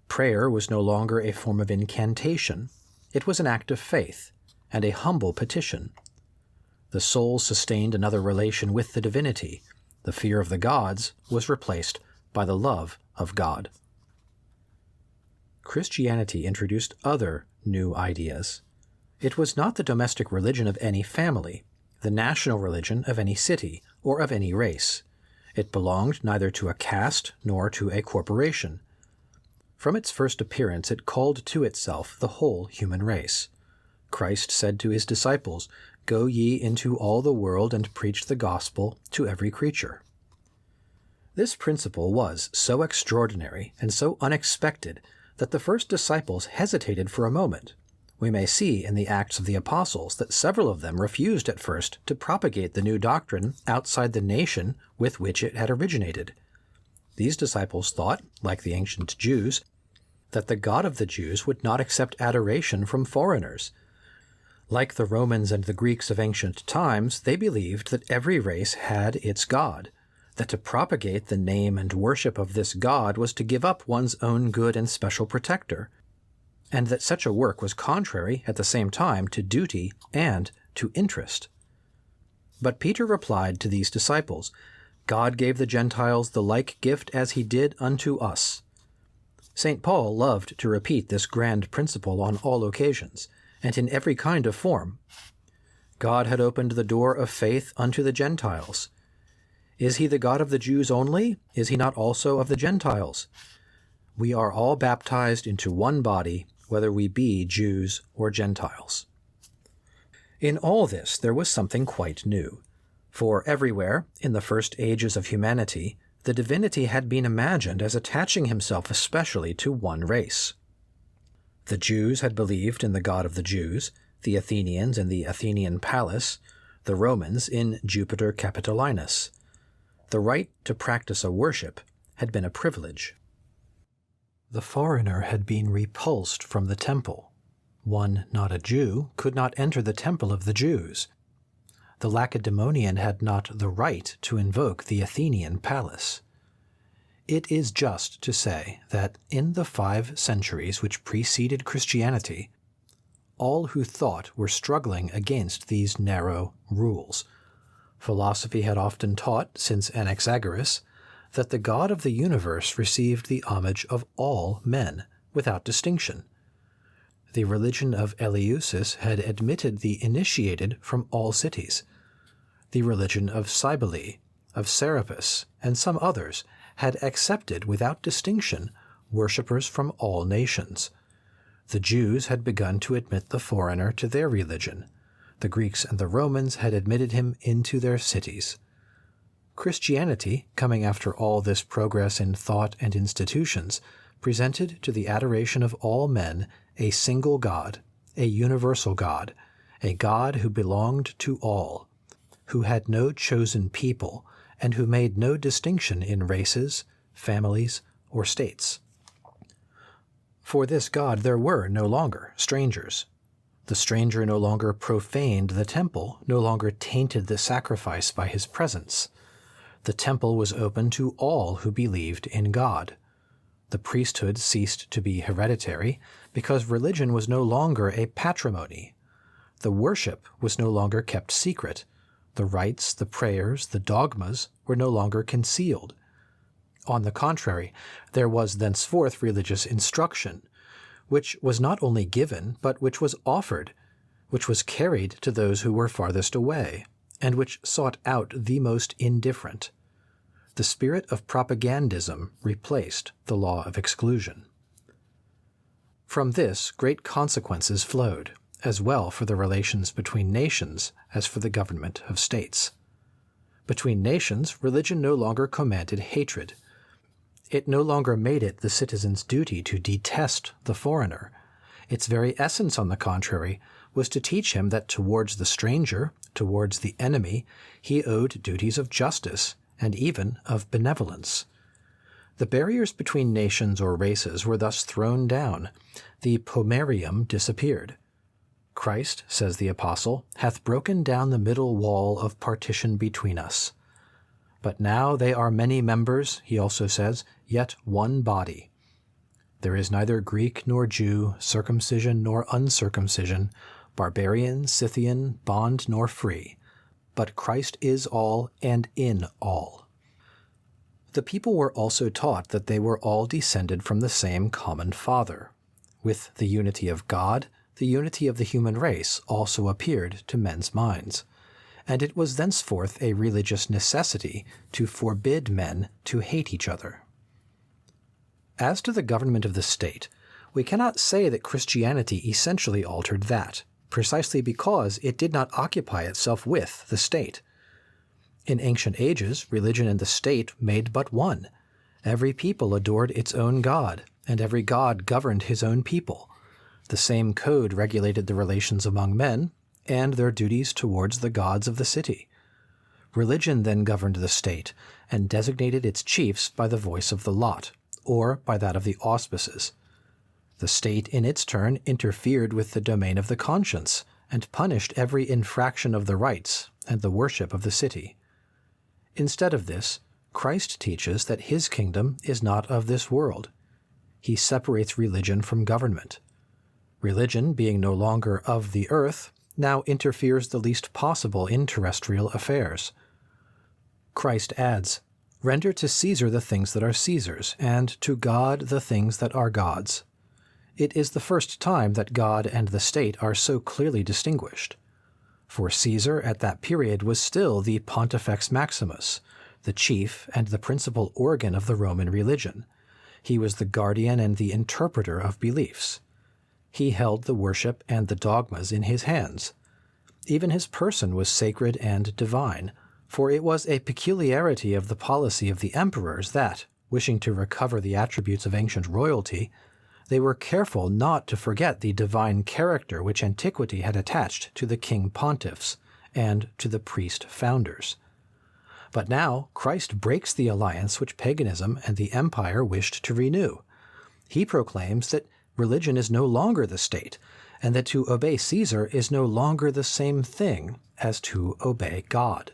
Prayer was no longer a form of incantation. It was an act of faith and a humble petition. The soul sustained another relation with the divinity. The fear of the gods was replaced by the love of God. Christianity introduced other new ideas. It was not the domestic religion of any family, the national religion of any city or of any race. It belonged neither to a caste nor to a corporation. From its first appearance, it called to itself the whole human race. Christ said to his disciples, "Go ye into all the world and preach the gospel to every creature." This principle was so extraordinary and so unexpected that the first disciples hesitated for a moment. We may see in the Acts of the Apostles that several of them refused at first to propagate the new doctrine outside the nation with which it had originated. These disciples thought, like the ancient Jews, that the God of the Jews would not accept adoration from foreigners. Like the Romans and the Greeks of ancient times, they believed that every race had its God, that to propagate the name and worship of this God was to give up one's own good and special protector, and that such a work was contrary at the same time to duty and to interest. But Peter replied to these disciples, "God gave the Gentiles the like gift as he did unto us." St. Paul loved to repeat this grand principle on all occasions, and in every kind of form. God had opened the door of faith unto the Gentiles. Is he the God of the Jews only? Is he not also of the Gentiles? We are all baptized into one body, whether we be Jews or Gentiles. In all this there was something quite new, for everywhere, in the first ages of humanity, the divinity had been imagined as attaching himself especially to one race. The Jews had believed in the God of the Jews, the Athenians in the Athenian palace, the Romans in Jupiter Capitolinus. The right to practice a worship had been a privilege. The foreigner had been repulsed from the temple. One not a Jew could not enter the temple of the Jews. The Lacedaemonian had not the right to invoke the Athenian palace. It is just to say that in the 5 centuries which preceded Christianity, all who thought were struggling against these narrow rules. Philosophy had often taught, since Anaxagoras, that the God of the universe received the homage of all men, without distinction. The religion of Eleusis had admitted the initiated from all cities. The religion of Cybele, of Serapis, and some others had accepted without distinction worshippers from all nations. The Jews had begun to admit the foreigner to their religion. The Greeks and the Romans had admitted him into their cities. Christianity, coming after all this progress in thought and institutions, presented to the adoration of all men a single God, a universal God, a God who belonged to all, who had no chosen people, and who made no distinction in races, families, or states. For this God there were no longer strangers. The stranger no longer profaned the temple, no longer tainted the sacrifice by his presence. The temple was open to all who believed in God. The priesthood ceased to be hereditary because religion was no longer a patrimony. The worship was no longer kept secret. The rites, the prayers, the dogmas were no longer concealed. On the contrary, there was thenceforth religious instruction, which was not only given, but which was offered, which was carried to those who were farthest away, and which sought out the most indifferent. The spirit of propagandism replaced the law of exclusion. From this, great consequences flowed, as well for the relations between nations as for the government of states. Between nations, religion no longer commanded hatred. it no longer made it the citizen's duty to detest the foreigner. Its very essence, on the contrary, was to teach him that towards the stranger, towards the enemy, he owed duties of justice and even of benevolence. The barriers between nations or races were thus thrown down. The pomerium disappeared. Christ, says the apostle, hath broken down the middle wall of partition between us. But now they are many members, he also says, yet one body. There is neither Greek nor Jew, circumcision nor uncircumcision, barbarian, Scythian, bond nor free, but Christ is all and in all. The people were also taught that they were all descended from the same common Father. With the unity of God, the unity of the human race also appeared to men's minds, and it was thenceforth a religious necessity to forbid men to hate each other. As to the government of the state, we cannot say that Christianity essentially altered that, precisely because it did not occupy itself with the state. In ancient ages, religion and the state made but one. Every people adored its own god, and every god governed his own people. The same code regulated the relations among men and their duties towards the gods of the city. Religion then governed the state and designated its chiefs by the voice of the lot, or by that of the auspices. The state, in its turn, interfered with the domain of the conscience and punished every infraction of the rights and the worship of the city. Instead of this, Christ teaches that his kingdom is not of this world. He separates religion from government. Religion, being no longer of the earth, now interferes the least possible in terrestrial affairs. Christ adds, "Render to Caesar the things that are Caesar's, and to God the things that are God's." It is the first time that God and the state are so clearly distinguished. For Caesar at that period was still the Pontifex Maximus, the chief and the principal organ of the Roman religion. He was the guardian and the interpreter of beliefs. He held the worship and the dogmas in his hands. Even his person was sacred and divine, for it was a peculiarity of the policy of the emperors that, wishing to recover the attributes of ancient royalty, they were careful not to forget the divine character which antiquity had attached to the king pontiffs and to the priest founders. But now Christ breaks the alliance which paganism and the empire wished to renew. He proclaims that religion is no longer the state, and that to obey Caesar is no longer the same thing as to obey God.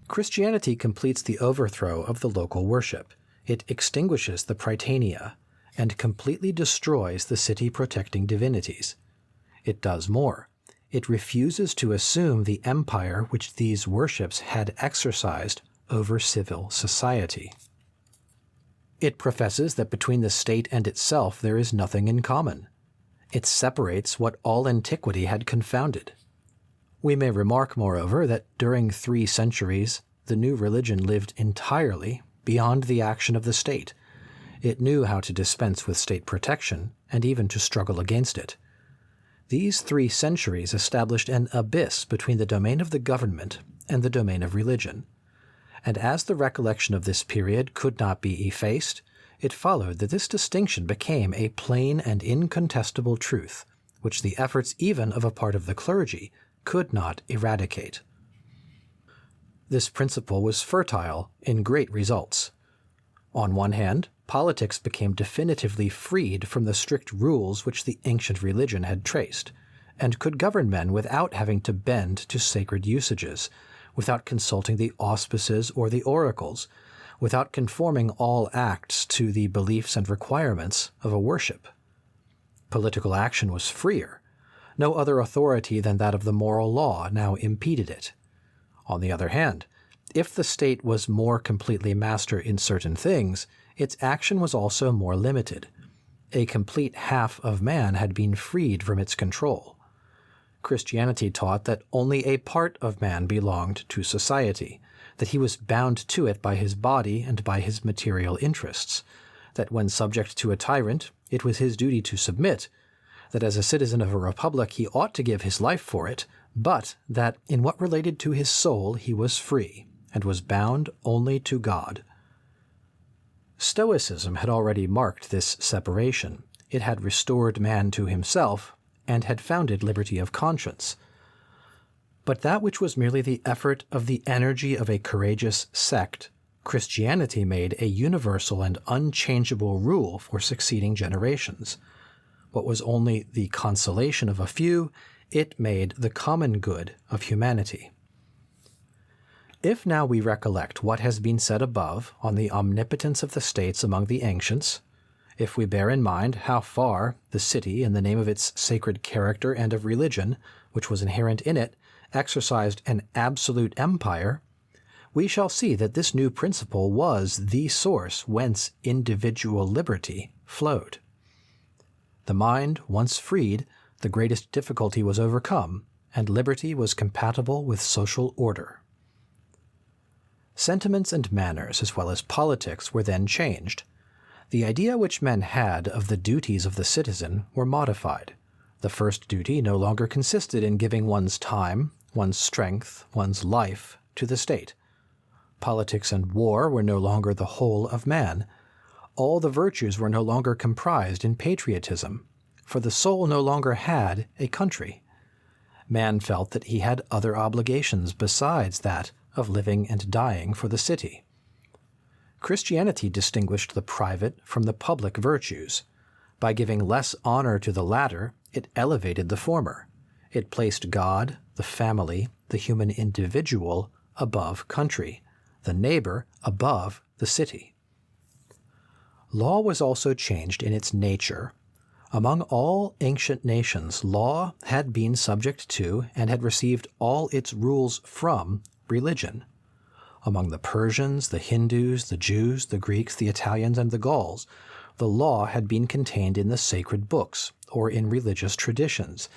Christianity completes the overthrow of the local worship. It extinguishes the prytania and completely destroys the city-protecting divinities. It does more. It refuses to assume the empire which these worships had exercised over civil society. It professes that between the state and itself there is nothing in common. It separates what all antiquity had confounded. We may remark, moreover, that during 3 centuries the new religion lived entirely beyond the action of the state. It knew how to dispense with state protection and even to struggle against it. These 3 centuries established an abyss between the domain of the government and the domain of religion. And as the recollection of this period could not be effaced, it followed that this distinction became a plain and incontestable truth, which the efforts even of a part of the clergy could not eradicate. This principle was fertile in great results. On one hand, politics became definitively freed from the strict rules which the ancient religion had traced, and could govern men without having to bend to sacred usages, without consulting the auspices or the oracles, without conforming all acts to the beliefs and requirements of a worship. Political action was freer. No other authority than that of the moral law now impeded it. On the other hand, if the state was more completely master in certain things, its action was also more limited. A complete half of man had been freed from its control. Christianity taught that only a part of man belonged to society, that he was bound to it by his body and by his material interests, that when subject to a tyrant, it was his duty to submit, that as a citizen of a republic he ought to give his life for it, but that in what related to his soul he was free, and was bound only to God. Stoicism had already marked this separation. It had restored man to himself and had founded liberty of conscience. But that which was merely the effort of the energy of a courageous sect, Christianity made a universal and unchangeable rule for succeeding generations. What was only the consolation of a few, it made the common good of humanity. If now we recollect what has been said above on the omnipotence of the states among the ancients, if we bear in mind how far the city, in the name of its sacred character and of religion, which was inherent in it, exercised an absolute empire, we shall see that this new principle was the source whence individual liberty flowed. The mind once freed, the greatest difficulty was overcome, and liberty was compatible with social order. Sentiments and manners, as well as politics, were then changed. The idea which men had of the duties of the citizen were modified. The first duty no longer consisted in giving one's time, one's strength, one's life to the state. Politics and war were no longer the whole of man. All the virtues were no longer comprised in patriotism, for the soul no longer had a country. Man felt that he had other obligations besides that of living and dying for the city. Christianity distinguished the private from the public virtues. By giving less honor to the latter, it elevated the former. It placed God, the family, the human individual above country, the neighbor above the city. Law was also changed in its nature. Among all ancient nations, law had been subject to and had received all its rules from religion. Among the Persians, the Hindus, the Jews, the Greeks, the Italians, and the Gauls, the law had been contained in the sacred books or in religious traditions,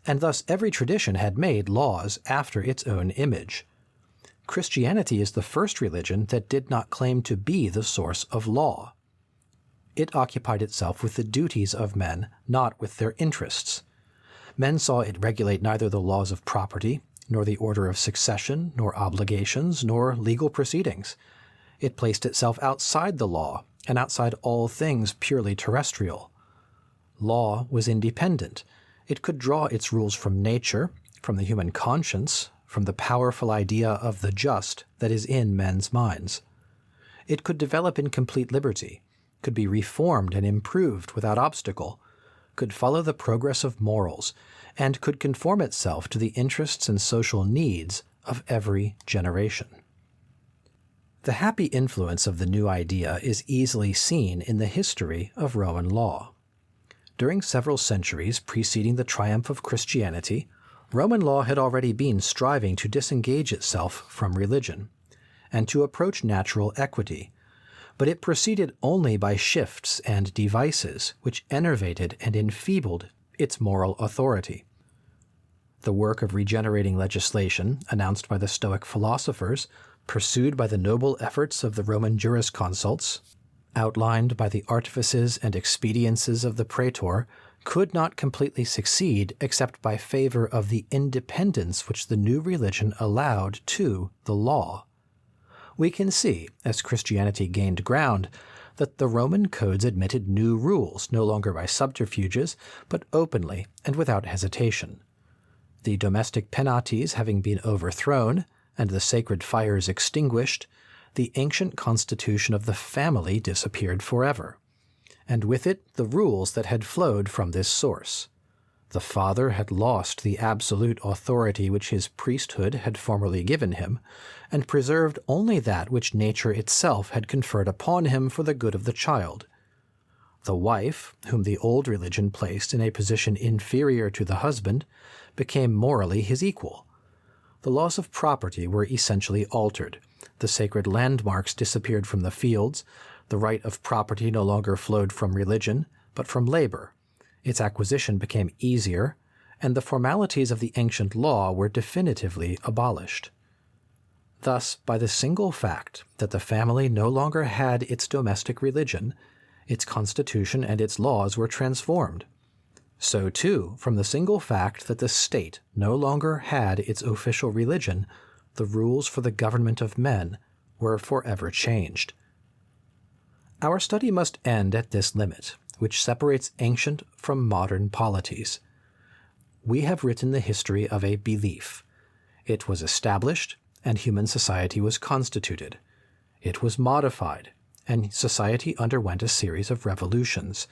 and thus every tradition had made laws after its own image. Christianity is the first religion that did not claim to be the source of law. It occupied itself with the duties of men, not with their interests. Men saw it regulate neither the laws of property, nor the order of succession, nor obligations, nor legal proceedings. It placed itself outside the law, and outside all things purely terrestrial. Law was independent. It could draw its rules from nature, from the human conscience, from the powerful idea of the just that is in men's minds. It could develop in complete liberty, could be reformed and improved without obstacle, could follow the progress of morals, and could conform itself to the interests and social needs of every generation. The happy influence of the new idea is easily seen in the history of Roman law. During several centuries preceding the triumph of Christianity, Roman law had already been striving to disengage itself from religion, and to approach natural equity, but it proceeded only by shifts and devices which enervated and enfeebled its moral authority. The work of regenerating legislation, announced by the Stoic philosophers, pursued by the noble efforts of the Roman jurisconsults, outlined by the artifices and expediences of the praetor, could not completely succeed except by favor of the independence which the new religion allowed to the law. We can see, as Christianity gained ground, that the Roman codes admitted new rules, no longer by subterfuges, but openly and without hesitation. The domestic penates having been overthrown, and the sacred fires extinguished, the ancient constitution of the family disappeared forever, and with it the rules that had flowed from this source. The father had lost the absolute authority which his priesthood had formerly given him, and preserved only that which nature itself had conferred upon him for the good of the child. The wife, whom the old religion placed in a position inferior to the husband, became morally his equal. The laws of property were essentially altered. The sacred landmarks disappeared from the fields. The right of property no longer flowed from religion, but from labor. Its acquisition became easier, and the formalities of the ancient law were definitively abolished. Thus, by the single fact that the family no longer had its domestic religion, its constitution and its laws were transformed. So too, from the single fact that the state no longer had its official religion, the rules for the government of men were forever changed. Our study must end at this limit, which separates ancient from modern polities. We have written the history of a belief. It was established, and human society was constituted. It was modified, and society underwent a series of revolutions.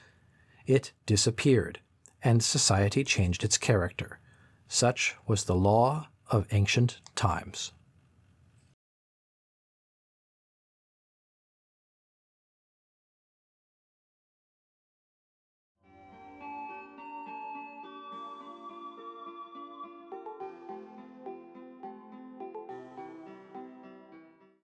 It disappeared, and society changed its character. Such was the law of ancient times.